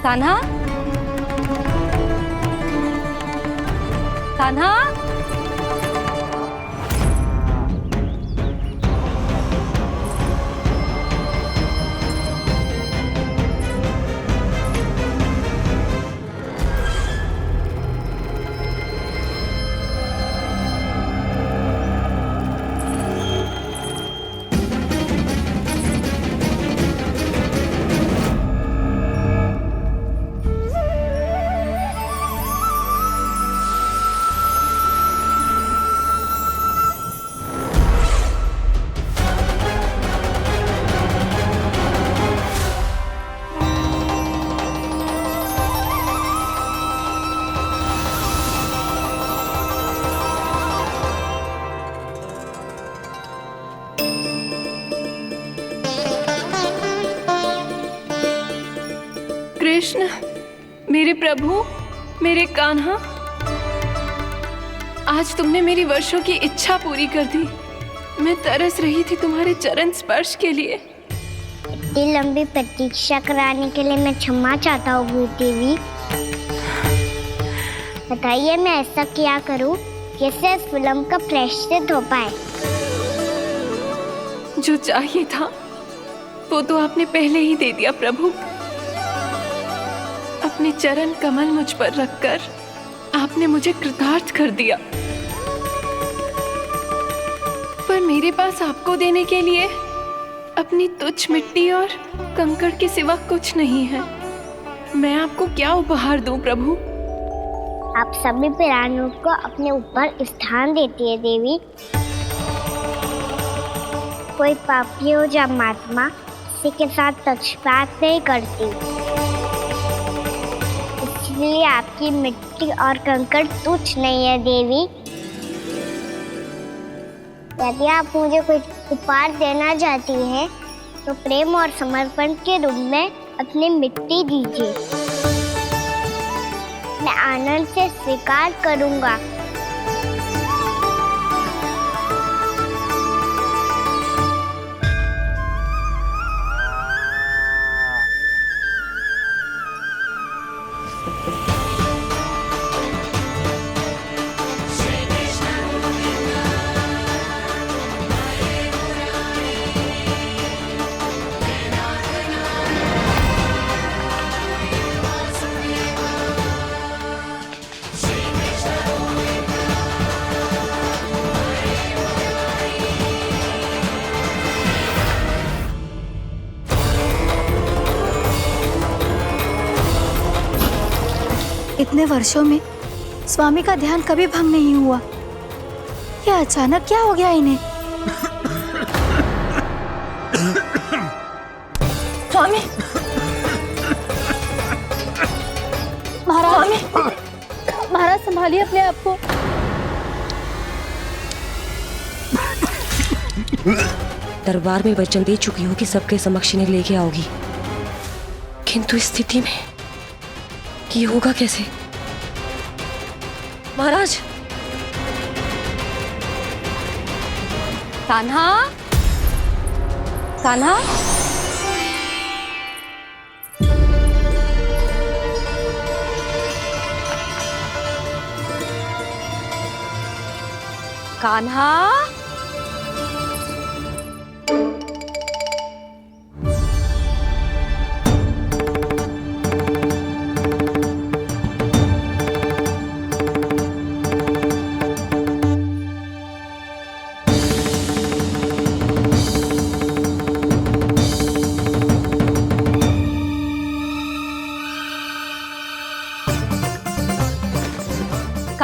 कान्हा, कान्हा, कृष्ण, मेरे प्रभु, मेरे कान्हा, आज तुमने मेरी वर्षों की इच्छा पूरी कर दी। मैं तरस रही थी तुम्हारे चरण स्पर्श के लिए। इतनी लंबी प्रतीक्षा कराने के लिए मैं क्षमा चाहता हूँ देवी। बताइए मैं ऐसा क्या करूँ जिससे इस फिल्म का प्रायश्चित हो पाए। जो चाहिए था वो तो आपने पहले ही दे दिया प्रभु। अपने चरण कमल मुझ पर रखकर आपने मुझे कृतार्थ कर दिया। पर मेरे पास आपको देने के लिए अपनी तुच्छ मिट्टी और कंकड़ के सिवा कुछ नहीं है। मैं आपको क्या उपहार दूं प्रभु? आप सभी प्राणियों को अपने ऊपर स्थान देती है देवी। कोई पापी हो या महात्मा किसी के साथ पक्षपात नहीं करती, इसलिए आपकी मिट्टी और कंकड़ तुच्छ नहीं है देवी। यदि आप मुझे कोई उपहार देना चाहती हैं तो प्रेम और समर्पण के रूप में अपनी मिट्टी दीजिए। मैं आनंद से स्वीकार करूंगा। इतने वर्षों में स्वामी का ध्यान कभी भंग नहीं हुआ। ये अचानक क्या हो गया इन्हें? स्वामी, महाराज, महाराज संभालिए अपने आप को। दरबार में वचन दे चुकी हो कि सबके समक्ष इन्हें लेके आओगी, किंतु इस स्थिति में ये होगा कैसे? महाराज, कान्हा, कान्हा, कान्हा,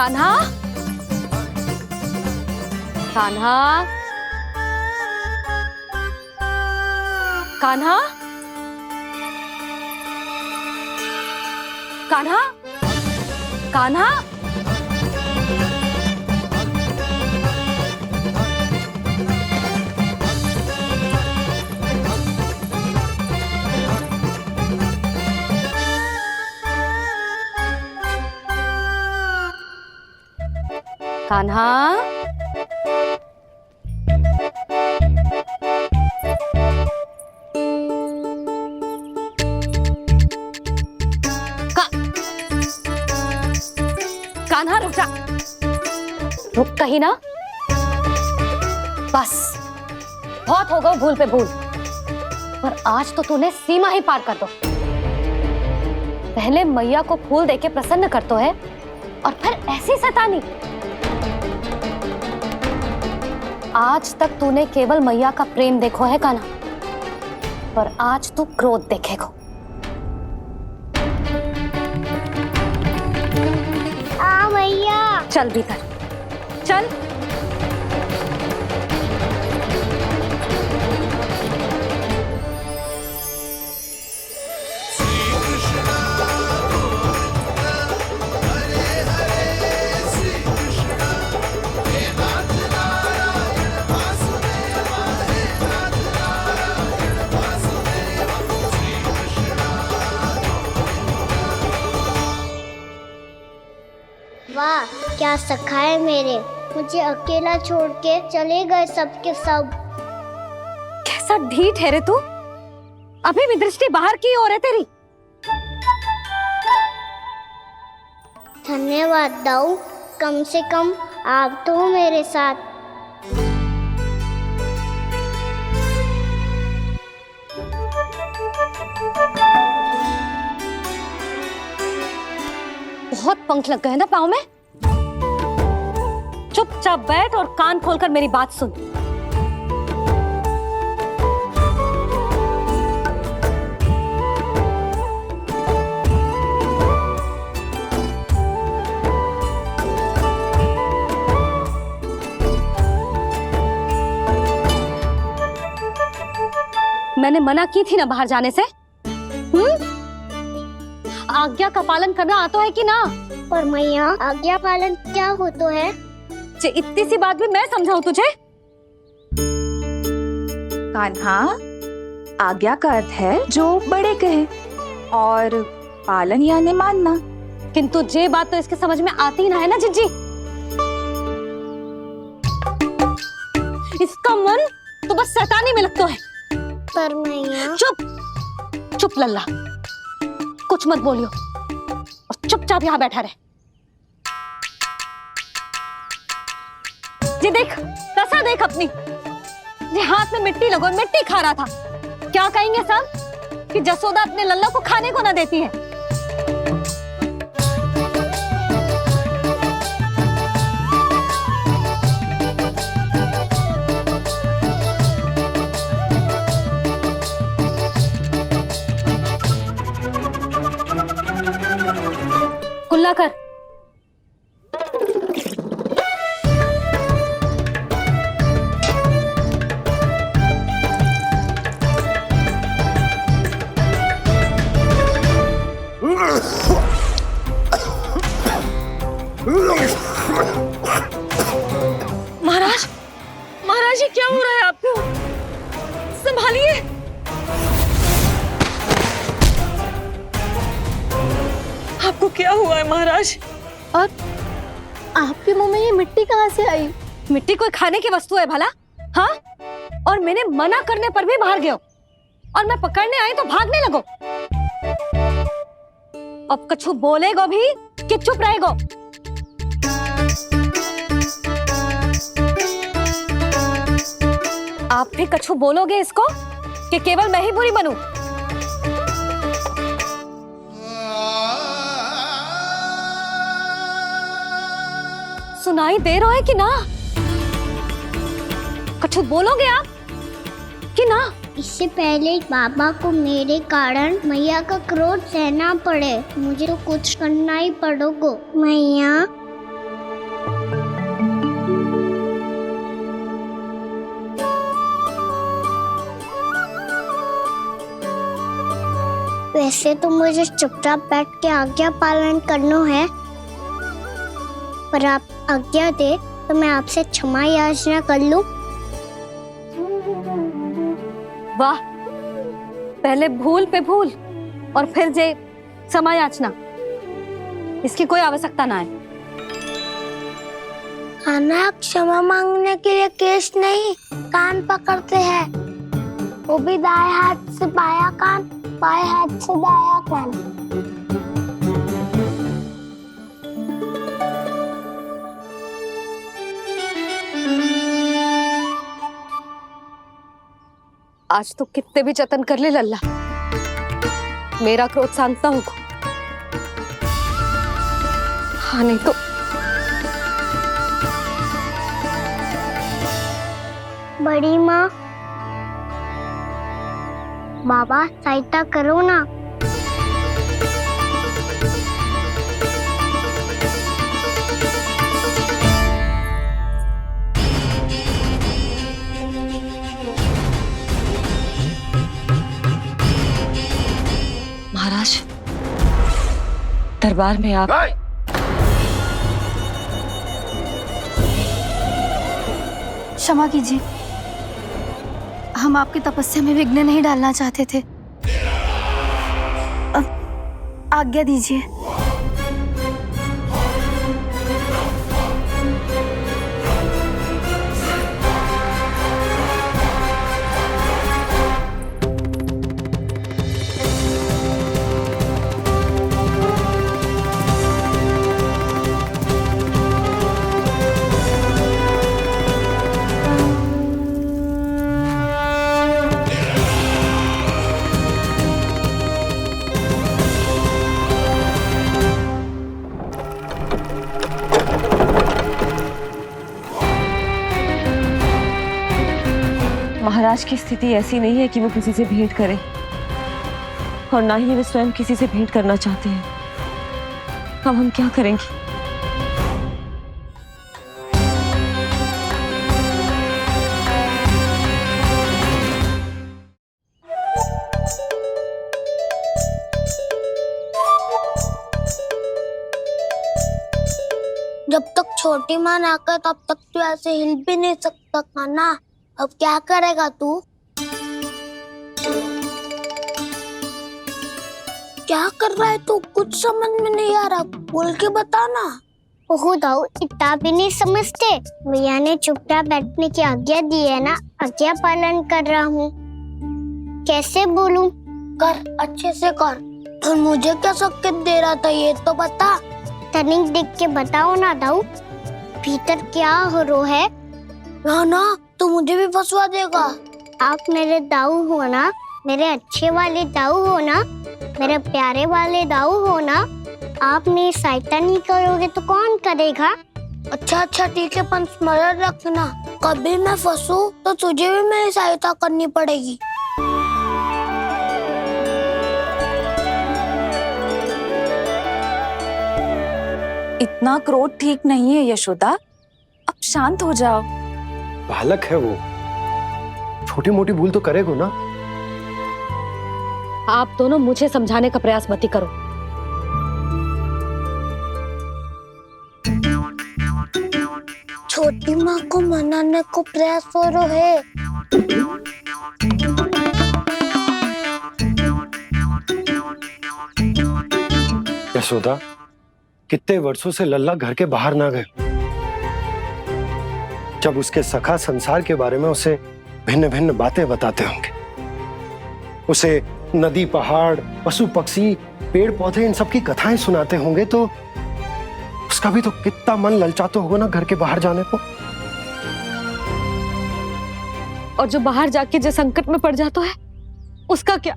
कान्हा, कान्हा, कान्हा, कान्हा, कान्हा। कान्हा, कान्हा रुक जा, रुक कहीं ना। बस बहुत हो गया भूल पे भूल, पर आज तो तूने सीमा ही पार कर दो। पहले मैया को फूल देके प्रसन्न करतो है और फिर ऐसी सतानी। आज तक तूने केवल मैया का प्रेम देखो है कान्हा, पर आज तू क्रोध देखेगा। मैया चल भीतर चल। वाह क्या सखा है मेरे, मुझे अकेला छोड़ के चले गए सबके सब। कैसा ढीठ है रे तू, अभी भी दृष्टि बाहर की ओर है तेरी। धन्यवाद दाऊ, कम से कम आप तो हो मेरे साथ। बहुत पंख लग गए ना पाँव में। चुपचाप बैठ और कान खोलकर मेरी बात सुन। मैंने मना की थी ना बाहर जाने से। आज्ञा का पालन करना आता है कि ना? पर मैया आज्ञा पालन क्या होता है? इतनी सी बात भी मैं समझाऊं तुझे? कान्हा, आज्ञा का अर्थ है जो बड़े कहे और पालन यानी मानना। किंतु ये बात तो इसके समझ में आती ना है ना जिज्जी। इसका मन तो बस शैतानी में लगता है। पर मैया चुप चुप लल्ला, कुछ मत बोलियो और चुपचाप यहाँ बैठा रहे। ये देख दशा देख अपनी, ये हाथ में मिट्टी लगो मिट्टी खा रहा था। क्या कहेंगे सब कि जसोदा अपने लल्ला को खाने को ना देती है। कुल्ला कर। महाराज, महाराज ये क्या हो रहा है आपको? संभालिए। आपको क्या हुआ है महाराज? और आपके मुंह में ये मिट्टी कहाँ से आई? मिट्टी कोई खाने की वस्तु है भला? हाँ, और मैंने मना करने पर भी बाहर गए और मैं पकड़ने आई तो भागने लगो। अब कछु बोलेगो भी कि चुप रहेगो? आप भी कछु बोलोगे इसको कि केवल मैं ही बुरी बनूं? सुनाई दे रहा है कि ना? कछु बोलोगे आप कि ना? इससे पहले बाबा को मेरे कारण मैया का क्रोध सहना पड़े, मुझे तो कुछ करना ही पड़ेगा। मैया वैसे तो मुझे चुपचाप बैठ के आज्ञा पालन करना है, पर आप आज्ञा दे तो मैं आपसे क्षमा याचना कर लूं। वाह, पहले भूल पे भूल और फिर जे क्षमा याचना, इसकी कोई आवश्यकता ना है। खाना क्षमा मांगने के लिए केस नहीं, कान पकड़ते हैं, वो भी दाएं हाथ से बायां कान, बाएं हाथ से दायां कान। आज तो कितने भी जतन कर ले लल्ला, मेरा क्रोध शांत ना होगा। हाँ नहीं तो बड़ी माँ, बाबा सहायता करो ना। महाराज, दरबार में आप क्षमा कीजिए, हम आपकी तपस्या में विघ्न नहीं डालना चाहते थे। अब आज्ञा दीजिए। महाराज की स्थिति ऐसी नहीं है कि वो किसी से भेंट करें, और ना ही वे स्वयं किसी से भेंट करना चाहते हैं। अब हम क्या करेंगे? जब तक छोटी माँ ना कर तब तक तू ऐसे हिल भी नहीं सकता था ना। अब क्या करेगा तू? क्या कर रहा है तू? कुछ समझ में नहीं आ रहा, बोल के बता ना। ओहो दाऊ, इतना भी नहीं समझते। भैया ने चुपचाप बैठने की आज्ञा दी है ना, आज्ञा पालन कर रहा हूँ। कैसे बोलूं? कर, अच्छे से कर। और मुझे क्या संकेत दे रहा था ये तो बता। तनिक देख के बताओ ना दाऊ, भीतर क्या हो रहा है? ना ना, तू मुझे भी फंसवा देगा। आप मेरे दाऊ हो ना, मेरे अच्छे वाले दाऊ हो ना, मेरे प्यारे वाले दाऊ हो ना। आप मेरी सहायता नहीं करोगे तो कौन करेगा? अच्छा अच्छा ठीक है, पर स्मरण रखना, कभी मैं फंसू तो तुझे भी मेरी सहायता करनी पड़ेगी। इतना क्रोध ठीक नहीं है यशोदा, अब शांत हो जाओ। बालक है वो, छोटी मोटी भूल तो करेगा ना। आप दोनों मुझे समझाने का प्रयास मत ही करो। छोटी माँ को मनाने को प्रयास हो रहा है। यशोदा, कितने वर्षों से लल्ला घर के बाहर ना गए। जब उसके सखा संसार के बारे में उसे भिन्न भिन्न बातें बताते होंगे, उसे नदी पहाड़ पशु पक्षी पेड़ पौधे इन सब की कथाएं सुनाते होंगे, तो उसका भी तो कितना मन ललचाता होगा ना घर के बाहर जाने को। और जो बाहर जाके जो संकट में पड़ जाता है उसका क्या?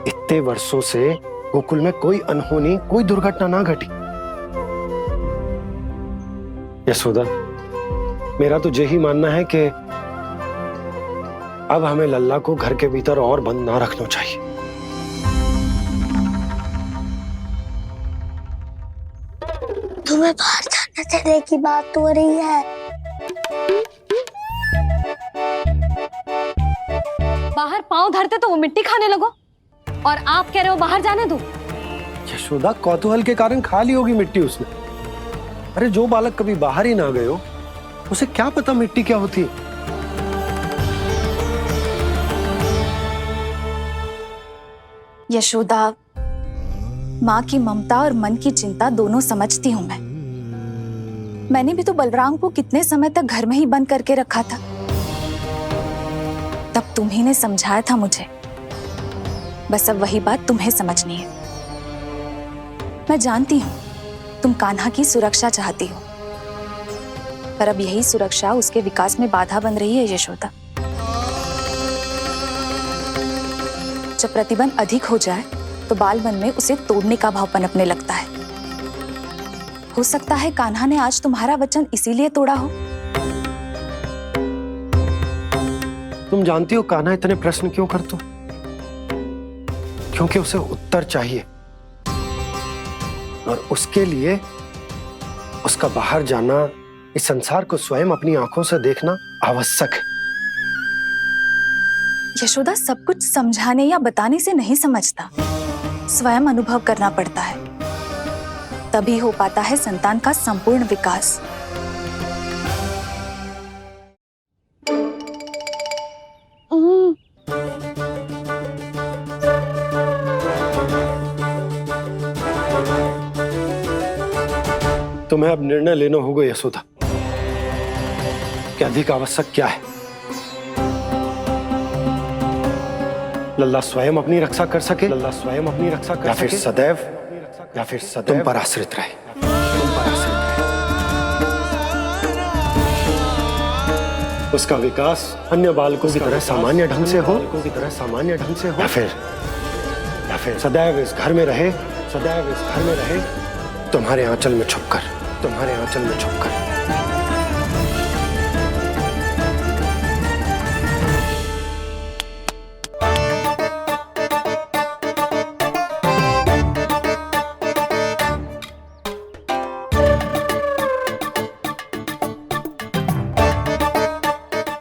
इतने वर्षों से गोकुल में कोई अनहोनी कोई दुर्घटना ना घटी। यशोदा, मेरा तो यही मानना है कि अब हमें लल्ला को घर के भीतर और बंद ना रखना चाहिए। तुम्हें बाहर जाने देने की बात हो रही है। बाहर पांव धरते तो वो मिट्टी खाने लगो। और आप कह रहे हो बाहर जाने दो। यशोदा, कौतूहल के कारण खा ली होगी मिट्टी उसने। अरे जो बालक कभी बाहर ही ना गए हो, उसे क्या पता मिट्टी क्या होती है। यशोदा, माँ की ममता और मन की चिंता दोनों समझती हूँ मैं। मैंने भी तो बलराम को कितने समय तक घर में ही बंद करके रखा था। तब तुम्ही ने समझाया था मुझे। बस अब वही बात तुम्हें समझनी है। मैं जानती हूँ तुम कान्हा की सुरक्षा चाहती हो, पर अब यही सुरक्षा उसके विकास में बाधा बन रही है यशोदा। जब प्रतिबंध अधिक हो जाए तो बाल मन में उसे तोड़ने का भाव पनपने लगता है। हो सकता है कान्हा ने आज तुम्हारा वचन इसीलिए तोड़ा हो। तुम जानती हो कान्हा इतने प्रश्न क्यों करता? क्योंकि उसे उत्तर चाहिए, और उसके लिए उसका बाहर जाना, इस संसार को स्वयं अपनी आंखों से देखना आवश्यक है। यशोदा, सब कुछ समझाने या बताने से नहीं समझता, स्वयं अनुभव करना पड़ता है। तभी हो पाता है संतान का संपूर्ण विकास। तुम्हें अब निर्णय लेना होगा यशोदा कि अधिक आवश्यक क्या है। लल्ला स्वयं अपनी रक्षा कर सके, लल्ला स्वयं अपनी रक्षा कर सके, या फिर सदैव तुम पर आश्रित रहे, तुम पर आश्रित रहे। उसका विकास अन्य बालकों की तरह सामान्य ढंग से हो, या फिर सदैव इस घर में रहे, सदैव इस घर में रहे, तुम्हारे आंचल में छुपकर, तुम्हारे आंचल में छुपकर।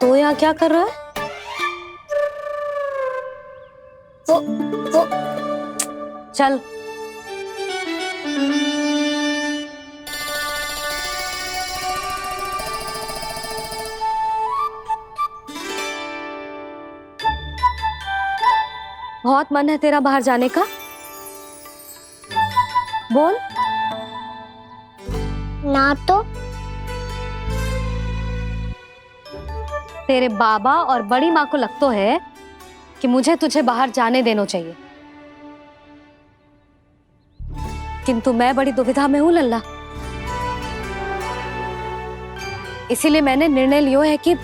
तो यहाँ क्या कर रहा है? वो चल। बहुत मन है तेरा बाहर जाने का? बोल। ना तो। तेरे बाबा और बड़ी माँ को लगता है कि मुझे तुझे बाहर जाने देना चाहिए, किंतु मैं बड़ी दुविधा में हूं लल्ला। इसीलिए मैंने निर्णय लिया है कि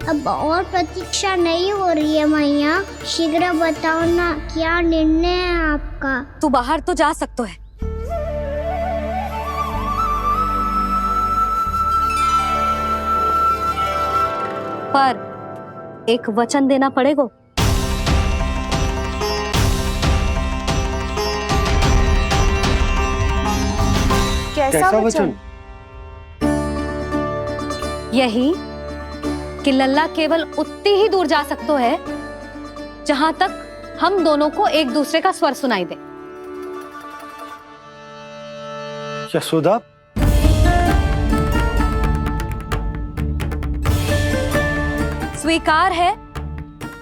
अब और प्रतीक्षा नहीं हो रही है मैया, शीघ्र बताओ ना क्या निर्णय है आपका। तू बाहर तो जा सकता है, पर एक वचन देना पड़ेगा। कैसा वचन? यही कि लल्ला केवल उतनी ही दूर जा सकता है जहां तक हम दोनों को एक दूसरे का स्वर सुनाई दे। यशोदा, स्वीकार है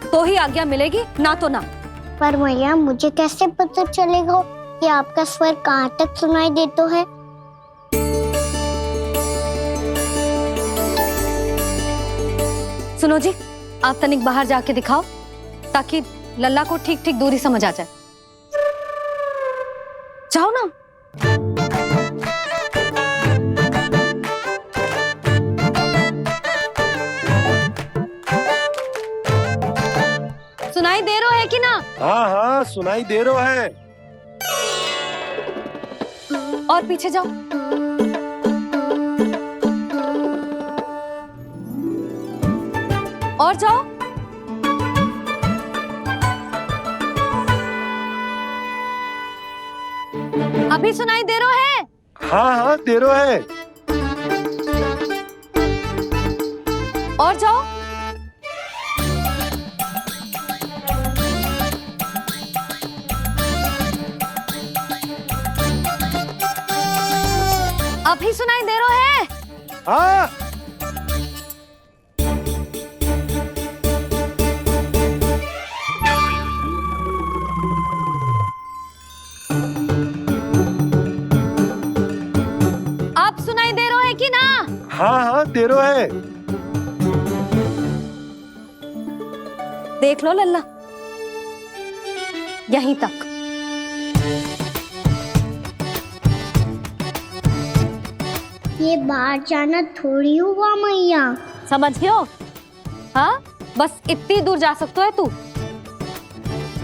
तो ही आज्ञा मिलेगी, ना तो ना। पर मैया मुझे कैसे पता चलेगा कि आपका स्वर कहाँ तक सुनाई देता है? सुनो जी, आप तनिक बाहर जाके दिखाओ ताकि लल्ला को ठीक ठीक दूरी समझ आ जाए। जाओ ना। सुनाई दे रहा है कि ना? हाँ हाँ सुनाई दे रहा है। और पीछे जाओ। और जाओ। अभी सुनाई दे रहा है? हाँ हाँ दे रहा है। और जाओ। अभी सुनाई दे रहा है? हाँ। आप सुनाई दे रहा है कि ना? हाँ हाँ दे रहा है। देख लो लल्ला, यहीं तक। ये बाहर जाना थोड़ी हुआ मैया। समझियो? हाँ, बस इतनी दूर जा सकते है तू।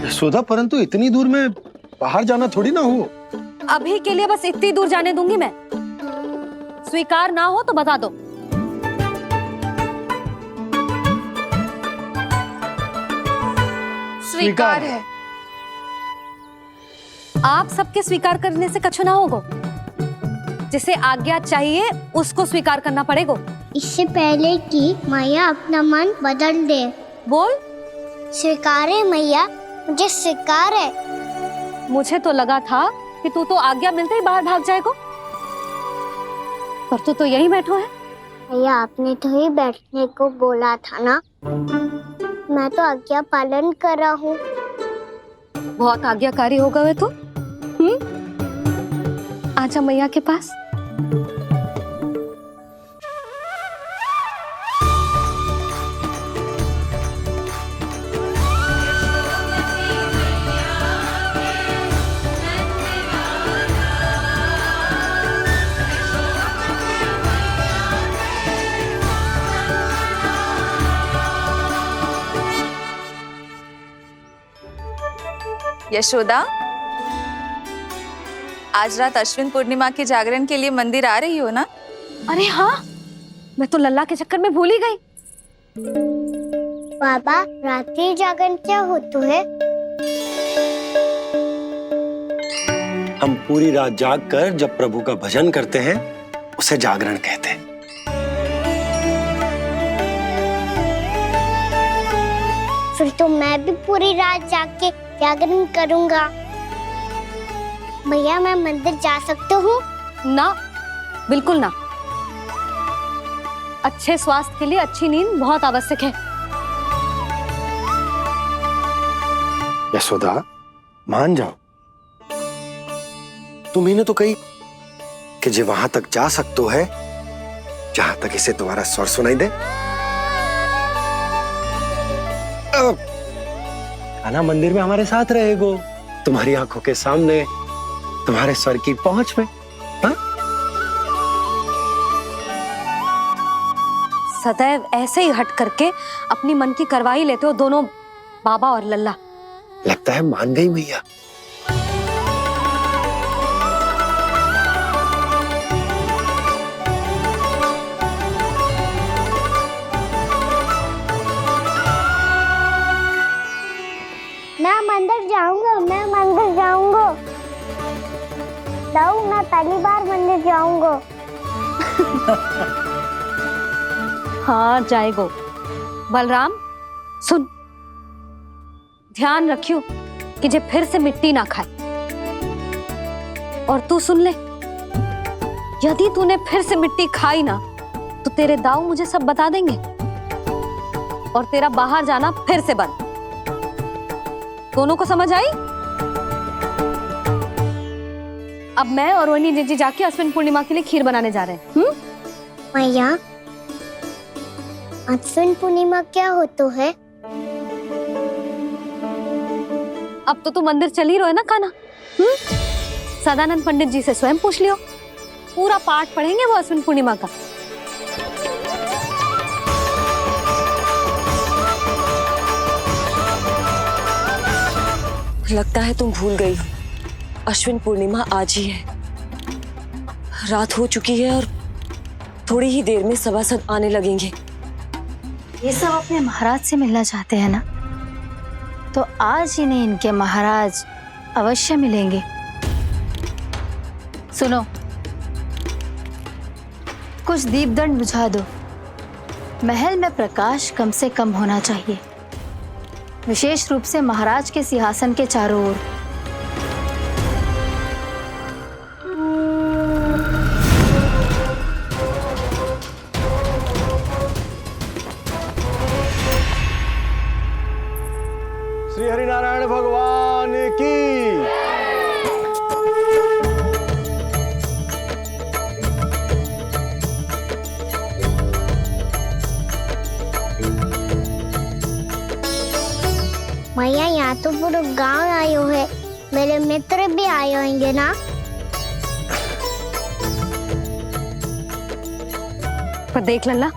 यशोदा, परंतु इतनी दूर में बाहर जाना थोड़ी ना हो। अभी के लिए बस इतनी दूर जाने दूंगी मैं। स्वीकार ना हो तो बता दो। स्वीकार है। आप सबके स्वीकार करने से कछु ना होगा। जिसे आज्ञा चाहिए उसको स्वीकार करना पड़ेगा। इससे पहले कि मैया अपना मन बदल दे। बोल। स्वीकार है मैया, मुझे स्वीकार है। मुझे तो लगा था कि तू तो आज्ञा मिलते ही बाहर भाग जाएगा, पर तू तो यहीं बैठो है। मैया, आपने तो ही बैठने को बोला था ना। मैं तो आज्ञा पालन कर रहा हूँ। बहुत आज्ञाकारी हो गए तू। आजा मैया के पास। यशोदा, आज रात अश्विन पूर्णिमा की जागरण के लिए मंदिर आ रही हो ना? अरे हाँ, मैं तो लल्ला के चक्कर में भूल ही गई। बाबा, रात्रि जागरण क्या होता है? हम पूरी रात जाग कर जब प्रभु का भजन करते हैं उसे जागरण कहते हैं। फिर तो मैं भी पूरी रात जाग के जागरण करूंगा। भैया, मैं मंदिर जा सकती हूँ? ना, बिल्कुल ना। अच्छे स्वास्थ्य के लिए अच्छी नींद बहुत आवश्यक है। यशोदा, मान जाओ। तुम्ही ने तो कही कि जे वहां तक जा सकते है जहां तक इसे तुम्हारा स्वर सुनाई दे। आना मंदिर में हमारे साथ रहेगो, तुम्हारी आंखों के सामने, तुम्हारे स्वर की पहुंच में। हा? सदैव ऐसे ही हट करके अपनी मन की करवाई लेते हो दोनों बाबा और लल्ला। लगता है मान गई मैया। मैं मंदिर जाऊंगा, मैं मंदिर जाऊंगा। दाऊ, मैं पहली बार मंदिर जाऊंगा। हाँ, जाएगो। बलराम, सुन, ध्यान रखियो कि जे फिर से मिट्टी ना खाए। और तू सुन ले, यदि तूने फिर से मिट्टी खाई ना तो तेरे दाऊ मुझे सब बता देंगे और तेरा बाहर जाना फिर से बंद। दोनों को समझ आई? अब मैं और रोहिणी जीजी जाके अश्विन पूर्णिमा के लिए खीर बनाने जा रहे हैं। मैया, अश्विन पूर्णिमा क्या होता है? अब तो तू मंदिर चल ही रहो है ना कान्हा। सदानंद पंडित जी से स्वयं पूछ लियो, पूरा पाठ पढ़ेंगे वो अश्विन पूर्णिमा का। लगता है तुम भूल गई हो, अश्विन पूर्णिमा आज ही है। रात हो चुकी है और थोड़ी ही देर में सभासद आने लगेंगे। ये सब अपने महाराज से मिलना चाहते हैं ना, तो आज इन्हें इनके महाराज अवश्य मिलेंगे। सुनो, कुछ दीपदंड बुझा दो। महल में प्रकाश कम से कम होना चाहिए, विशेष रूप से महाराज के सिंहासन के चारों ओर। मेरे मित्र भी आए होंगे ना? पर देख लल्ला,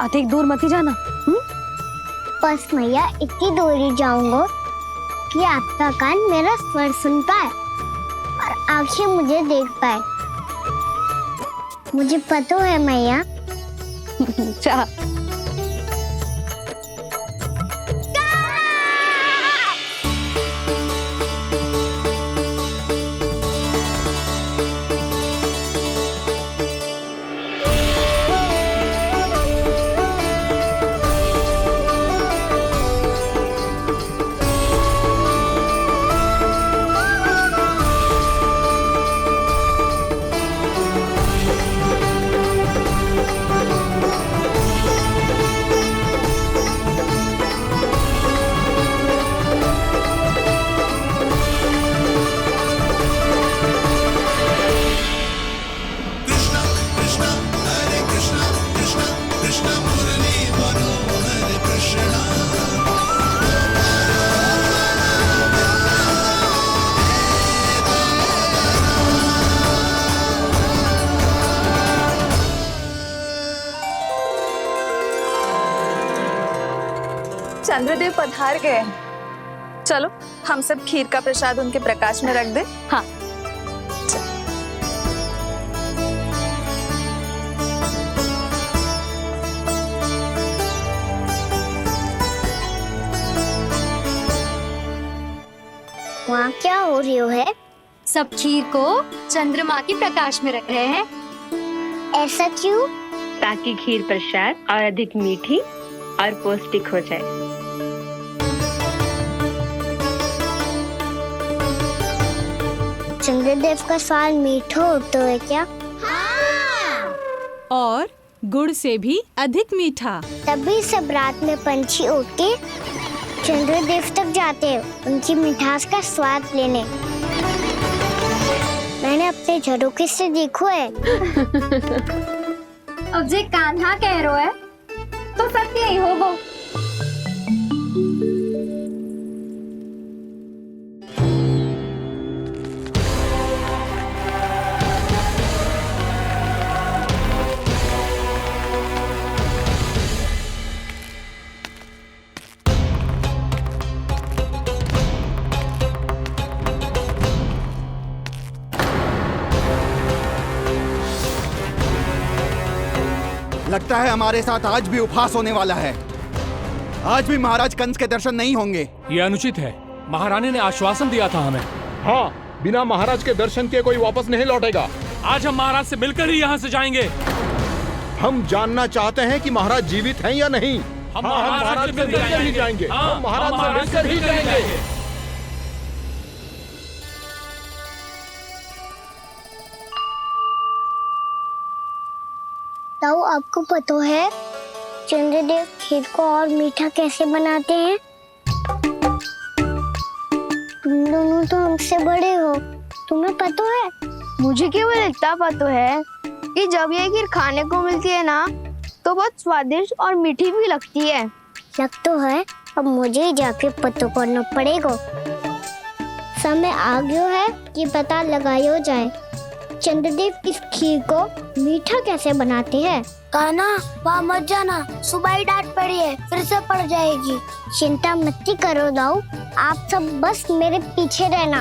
अधिक दूर मत ही जाना। बस मैया इतनी दूर ही जाऊंगा कि आपका कान मेरा स्वर सुन पाए और आंखें मुझे देख पाए। मुझे पता है मैया। जा। चंद्रदेव पधार गए हैं। चलो हम सब खीर का प्रसाद उनके प्रकाश में रख दे। हाँ। वहाँ क्या हो रही है? सब खीर को चंद्रमा की प्रकाश में रख रहे हैं। ऐसा क्यों? ताकि खीर प्रसाद और अधिक मीठी और पौष्टिक हो जाए। चंद्रदेव का स्वाद मीठा होता है क्या? और गुड़ से भी अधिक मीठा। तभी सब रात में पंछी उड़ के चंद्रदेव तक जाते हैं उनकी मिठास का स्वाद लेने। मैंने अपने झरोखे से देखो है। अब जे कान्हा कह रहा है तो सत्य ही होगा। लगता है हमारे साथ आज भी उपहास होने वाला है। आज भी महाराज कंस के दर्शन नहीं होंगे। ये अनुचित है। महारानी ने आश्वासन दिया था हमें। हाँ, बिना महाराज के दर्शन के कोई वापस नहीं लौटेगा। आज हम महाराज से मिलकर ही यहाँ से जाएंगे। हम जानना चाहते हैं कि महाराज जीवित हैं या नहीं। हम महाराज से मिलकर ही जाएंगे। हम महाराज से मिलकर ही जाएंगे। ताऊ, आपको पता है चंद्रदेव खीर को और मीठा कैसे बनाते हैं? तुम दोनों तो हमसे बड़े हो, तुम्हें पता है? मुझे केवल इतना पता है कि जब ये खीर खाने को मिलती है ना तो बहुत स्वादिष्ट और मीठी भी लगती है। लग तो है, अब मुझे ही जाके पता करना पड़ेगा। समय आ गया है कि पता लगाया जाए चंद्रदेव इस खीर को मीठा कैसे बनाते हैं। कान्हा, वहाँ मत जाना, सुबह ही डांट पड़ी है, फिर से पड़ जाएगी। चिंता मत करो दाऊ, आप सब बस मेरे पीछे रहना।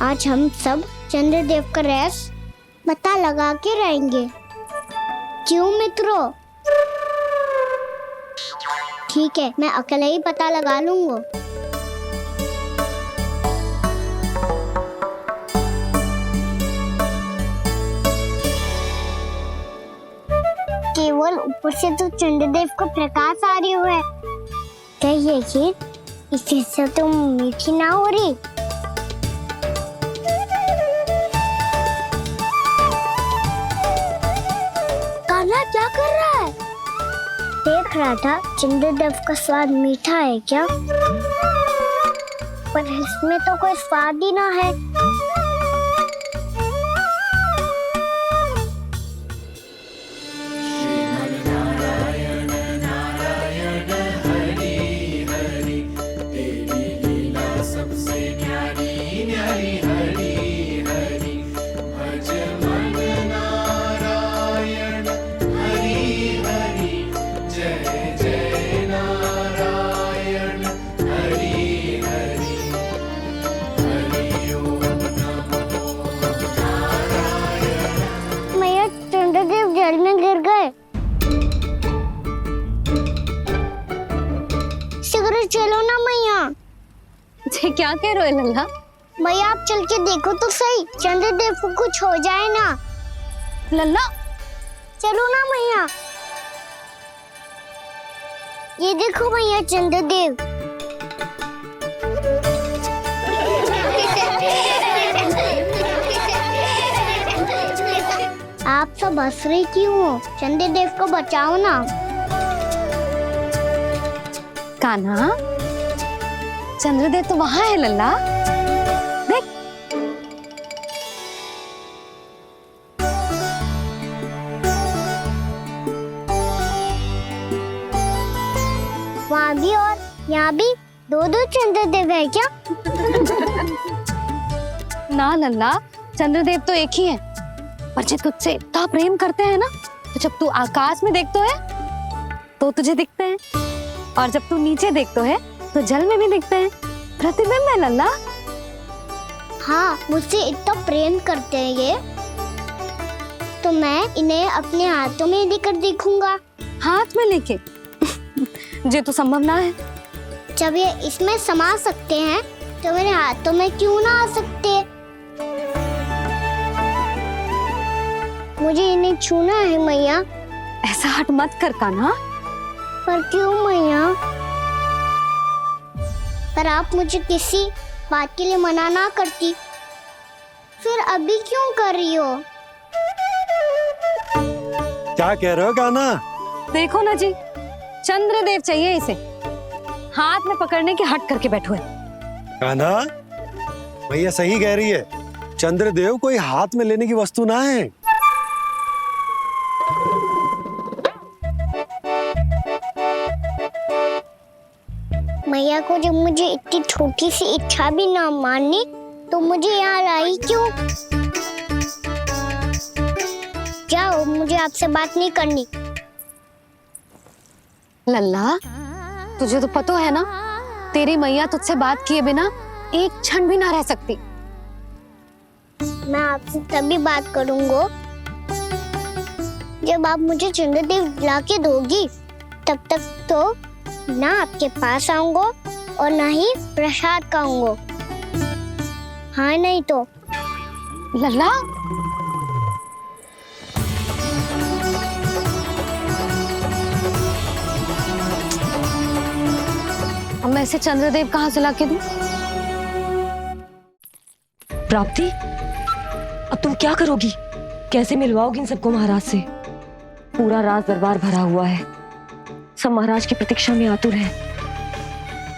आज हम सब चंद्रदेव का रहस्य पता लगा के रहेंगे। क्यों मित्रों? ठीक है, मैं अकेले ही पता लगा लूंगा। केवल ऊपर से तो चंद्रदेव का प्रकाश आ रही है। क्या ये खीर इससे तो मीठी ना हो रही? कान्हा क्या कर रहा है? देख रहा था चंद्रदेव का स्वाद मीठा है क्या, पर इसमें तो कोई स्वाद ही ना है। जल में गिर गए। शीघ्र चलो ना मैया। ये क्या कह रहे हो लल्ला? मैया आप चल के देखो तो सही, चंद्रदेव को कुछ हो जाए ना। लल्ला चलो ना मैया। ये देखो मैया चंद्रदेव। आप सब हंस रहे क्यों हो? चंद्रदेव को बचाओ ना। कान्हा, चंद्रदेव तो वहां है लल्ला, देख। वहाँ भी और यहाँ भी दो चंद्रदेव है क्या? ना लल्ला, चंद्रदेव तो एक ही है। पर जब तुझसे इतना प्रेम करते हैं ना, तो जब तू आकाश में देखतो है तो तुझे दिखते हैं, और जब तू नीचे देखतो है तो जल में भी दिखते हैं। प्रतिबिंब है लल्ला। हाँ, मुझसे इतना प्रेम करते हैं ये, तो मैं इन्हें अपने हाथों में लेकर देखूंगा। हाथ में लेके? ये तो संभव ना है। जब ये इसमें समा सकते हैं तो मेरे हाथों में क्यों ना आ सकते? मुझे इन्हें छूना है मैया। ऐसा हट मत कर कान्हा। पर क्यों मैया? पर आप मुझे किसी बात के लिए मना ना करती, फिर अभी क्यों कर रही हो? क्या कह रहे हो कान्हा? देखो ना जी, चंद्रदेव चाहिए इसे, हाथ में पकड़ने के हट करके बैठो है। कान्हा, भैया सही कह रही है, चंद्रदेव कोई हाथ में लेने की वस्तु ना है। मैया को जब मुझे इतनी छोटी सी इच्छा भी ना माननी, तो मुझे यहाँ लाई क्यों? जाओ, मुझे आपसे बात नहीं करनी। लल्ला, तुझे तो पता है ना, तेरी मैया तुझसे बात किए बिना एक क्षण भी ना रह सकती। मैं आपसे तभी बात करूंगा जब आप मुझे चंद्रदेव ला के दोगी। तब तक तो ना आपके पास आऊंगा और ना ही प्रसाद खाऊंगा। हाँ नहीं तो? लल्ला, अब मैं इसे चंद्रदेव कहाँ से लाके दूं? प्राप्ति, अब तुम क्या करोगी? कैसे मिलवाओगी इन सबको महाराज से? पूरा राज दरबार भरा हुआ है, सब महाराज की प्रतीक्षा में आतुर हैं,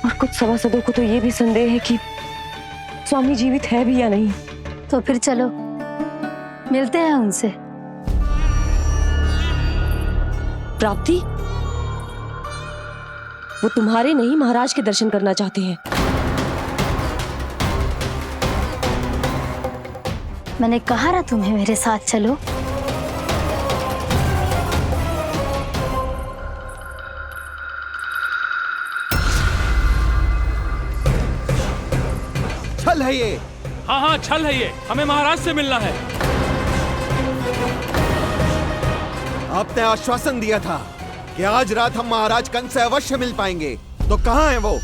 और कुछ सभासदों को तो ये भी संदेह है कि स्वामी जीवित है भी या नहीं। तो फिर चलो मिलते हैं उनसे। प्राप्ति, वो तुम्हारे नहीं महाराज के दर्शन करना चाहते हैं। मैंने कहा ना तुम्हें मेरे साथ चलो। छल है ये। हाँ हाँ, छल है ये, हमें महाराज से मिलना है। आपने आश्वासन दिया था कि आज रात हम महाराज कंस से अवश्य मिल पाएंगे, तो कहाँ है वो?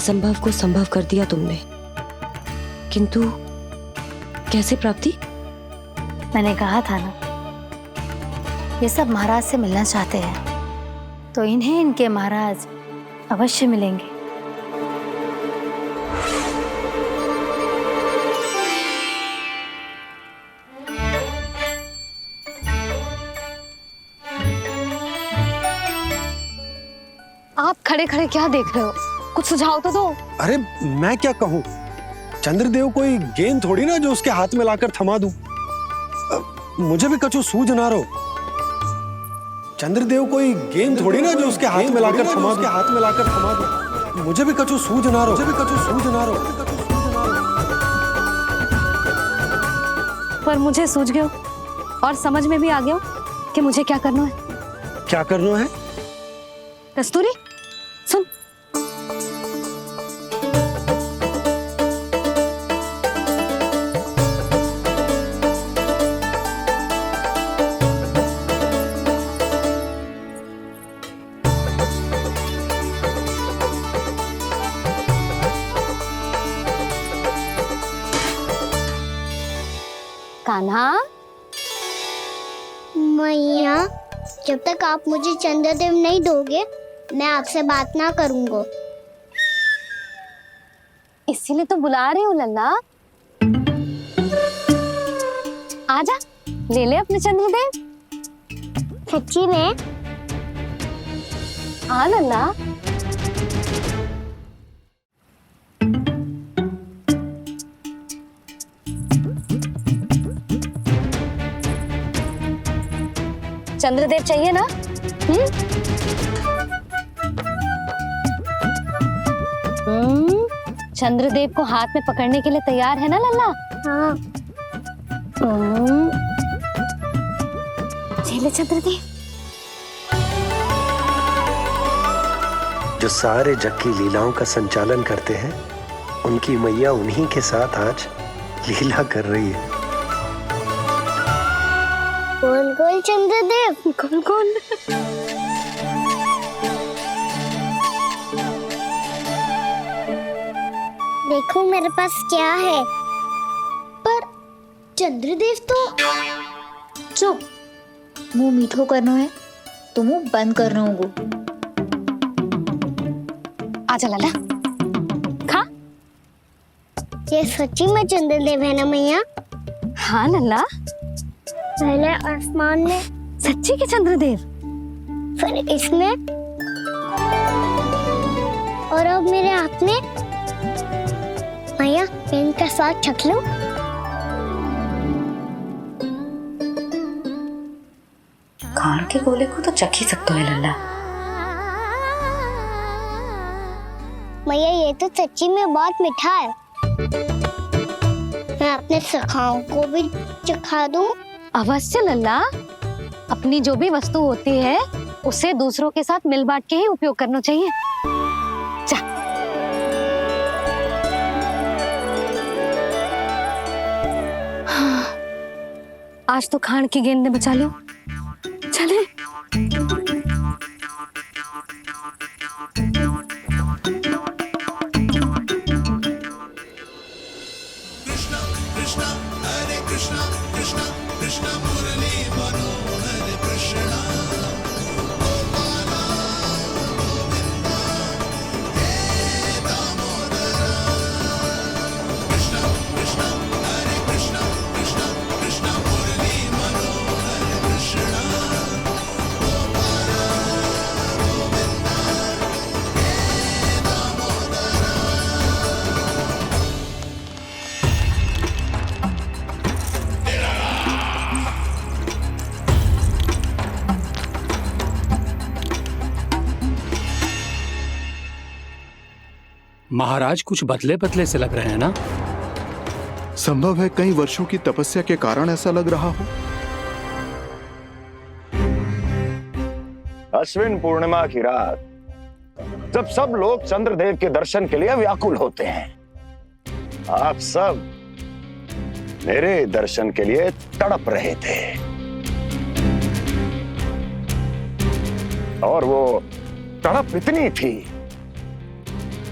असंभव को संभव कर दिया तुमने, किंतु कैसे प्राप्ति? मैंने कहा था ना, ये सब महाराज से मिलना चाहते हैं, तो इन्हें इनके महाराज अवश्य मिलेंगे। आप खड़े खड़े क्या देख रहे हो? कुछ सुझाव तो दो। अरे मैं क्या कहूँ, चंद्रदेव कोई गेंद थोड़ी ना जो उसके हाथ में लाकर थमा दूं। मुझे भी कछु सूझ ना रहो। चंद्रदेव कोई गेंद थोड़ी ना जो उसके हाथ में लाकर थमा दूं। मुझे भी कछु सूझ ना रहो। पर मुझे सूझ गयो और समझ में भी आ गया कि मुझे क्या करना है। क्या करना है? कस्तूरी सुन, कान्हा। मैया, जब तक आप मुझे चंद्रदेव नहीं दोगे मैं आपसे बात ना करूंगा। इसीलिए तो बुला रही हूँ लल्ला। आजा, ले ले अपने चंद्रदेव। सच्ची में? हाँ लल्ला। चंद्रदेव चाहिए ना? चंद्रदेव को हाथ में पकड़ने के लिए तैयार है ना लल्ला? हाँ। ले चंद्रदेव। जो सारे जग की लीलाओं का संचालन करते हैं, उनकी मैया उन्हीं के साथ आज लीला कर रही है। कौन कौन चंद्रदेव? कौन कौन? देखो मेरे पास क्या है। पर चंद्रदेव तो चुप, मुंह मीठो करना है तो मुंह बंद करना होगा। आजा लल्ला, खा। ये सच्ची में चंद्रदेव है ना मैया? हाँ लल्ला, पहले आसमान में। सच्ची के चंद्रदेव? फिर इसमें, और अब मेरे हाथ में। मैया, मैं इनका स्वाद चख लूं? खान के गोले को तो चख ही सकते हो लल्ला। मैया, ये तो सच्ची में बहुत मीठा है। मैं अपने सखाओं को भी चखा दूं? अवश्य लल्ला। अपनी जो भी वस्तु होती है उसे दूसरों के साथ मिल बांट के ही उपयोग करना चाहिए। जा। हाँ, आज तो खान की गेंद ने बचा लो। चले। महाराज कुछ बदले बदले से लग रहे हैं ना? संभव है कई वर्षों की तपस्या के कारण ऐसा लग रहा हो। अश्विन पूर्णिमा की रात जब सब लोग चंद्रदेव के दर्शन के लिए व्याकुल होते हैं, आप सब मेरे दर्शन के लिए तड़प रहे थे। और वो तड़प इतनी थी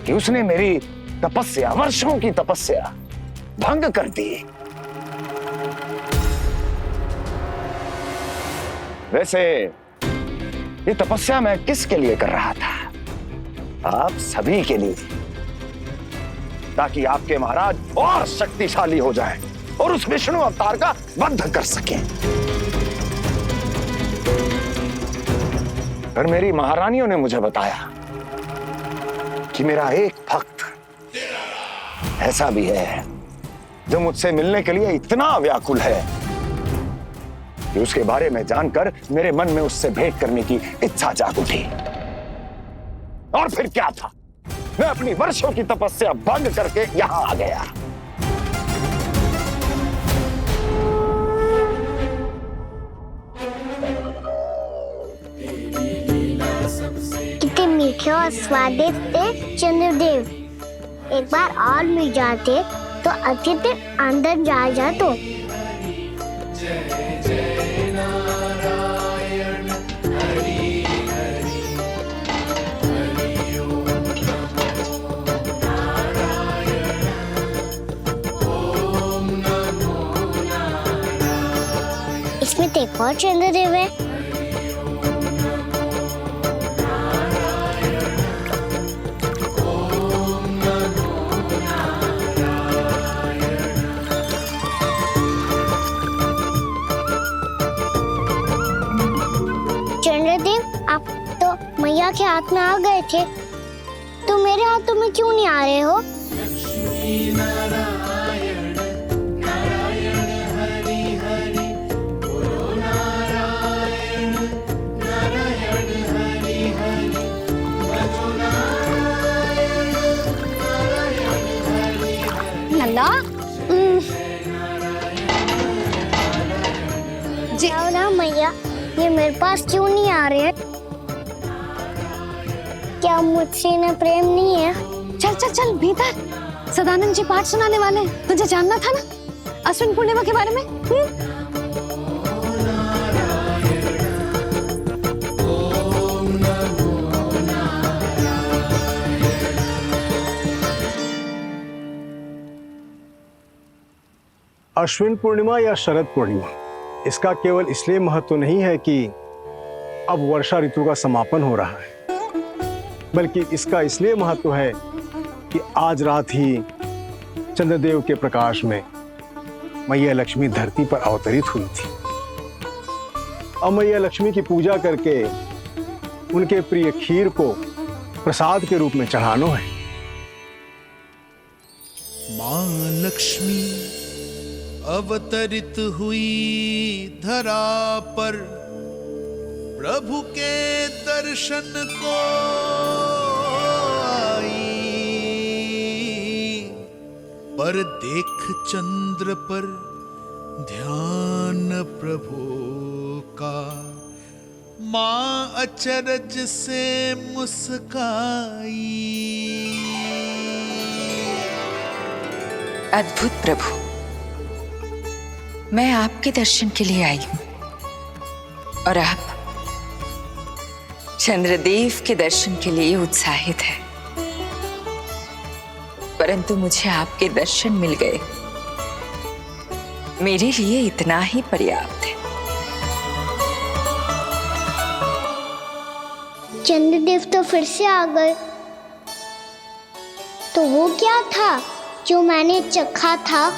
कि उसने मेरी तपस्या, वर्षों की तपस्या भंग कर दी। वैसे ये तपस्या मैं किसके लिए कर रहा था? आप सभी के लिए, ताकि आपके महाराज और शक्तिशाली हो जाएं और उस विष्णु अवतार का वध कर सकें। पर मेरी महारानियों ने मुझे बताया कि मेरा एक भक्त ऐसा भी है जो मुझसे मिलने के लिए इतना व्याकुल है कि उसके बारे में जानकर मेरे मन में उससे भेंट करने की इच्छा जाग उठी। और फिर क्या था, मैं अपनी वर्षों की तपस्या भंग करके यहां आ गया। कितने मीठे और स्वादिष्ट थे चंद्रदेव। एक बार और मिल जाते तो अतिथि अंदर जा जातो। इसमें तो एक और चंद्रदेव है। चंद्रदेव, आप तो मैया के हाथ में आ गए थे, तो मेरे हाथों में क्यों नहीं आ रहे हो? लल्ला जी ना मैया, ये मेरे पास क्यों नहीं आ रहे हैं? क्या मुझसे इन्हें प्रेम नहीं है? चल चल चल भीतर, सदानंद जी पाठ सुनाने वाले हैं। तुझे जानना था ना अश्विन पूर्णिमा के बारे में? अश्विन पूर्णिमा या शरद पूर्णिमा, इसका केवल इसलिए महत्व नहीं है कि अब वर्षा ऋतु का समापन हो रहा है, बल्कि इसका इसलिए महत्व है कि आज रात ही चंद्रदेव के प्रकाश में मैया लक्ष्मी धरती पर अवतरित हुई थी। अब मैया लक्ष्मी की पूजा करके उनके प्रिय खीर को प्रसाद के रूप में चढ़ाना है। मां लक्ष्मी अवतरित हुई धरा पर, प्रभु के दर्शन को आई, पर देख चंद्र पर ध्यान प्रभु का, मां अचरज से मुस्काई। अद्भुत प्रभु, मैं आपके दर्शन के लिए आई हूं और आप चंद्रदेव के दर्शन के लिए उत्साहित है, परंतु मुझे आपके दर्शन मिल गए, मेरे लिए इतना ही पर्याप्त है। चंद्रदेव तो फिर से आ गए, तो वो क्या था जो मैंने चखा था?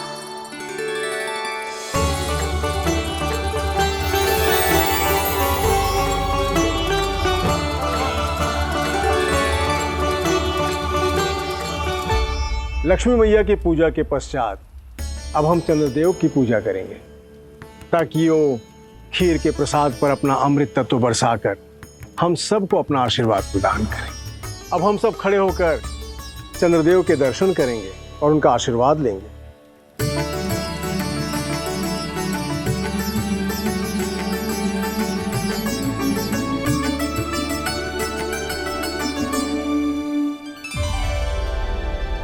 लक्ष्मी मैया की पूजा के पश्चात अब हम चंद्रदेव की पूजा करेंगे, ताकि वो खीर के प्रसाद पर अपना अमृत तत्व बरसाकर हम सबको अपना आशीर्वाद प्रदान करें। अब हम सब खड़े होकर चंद्रदेव के दर्शन करेंगे और उनका आशीर्वाद लेंगे।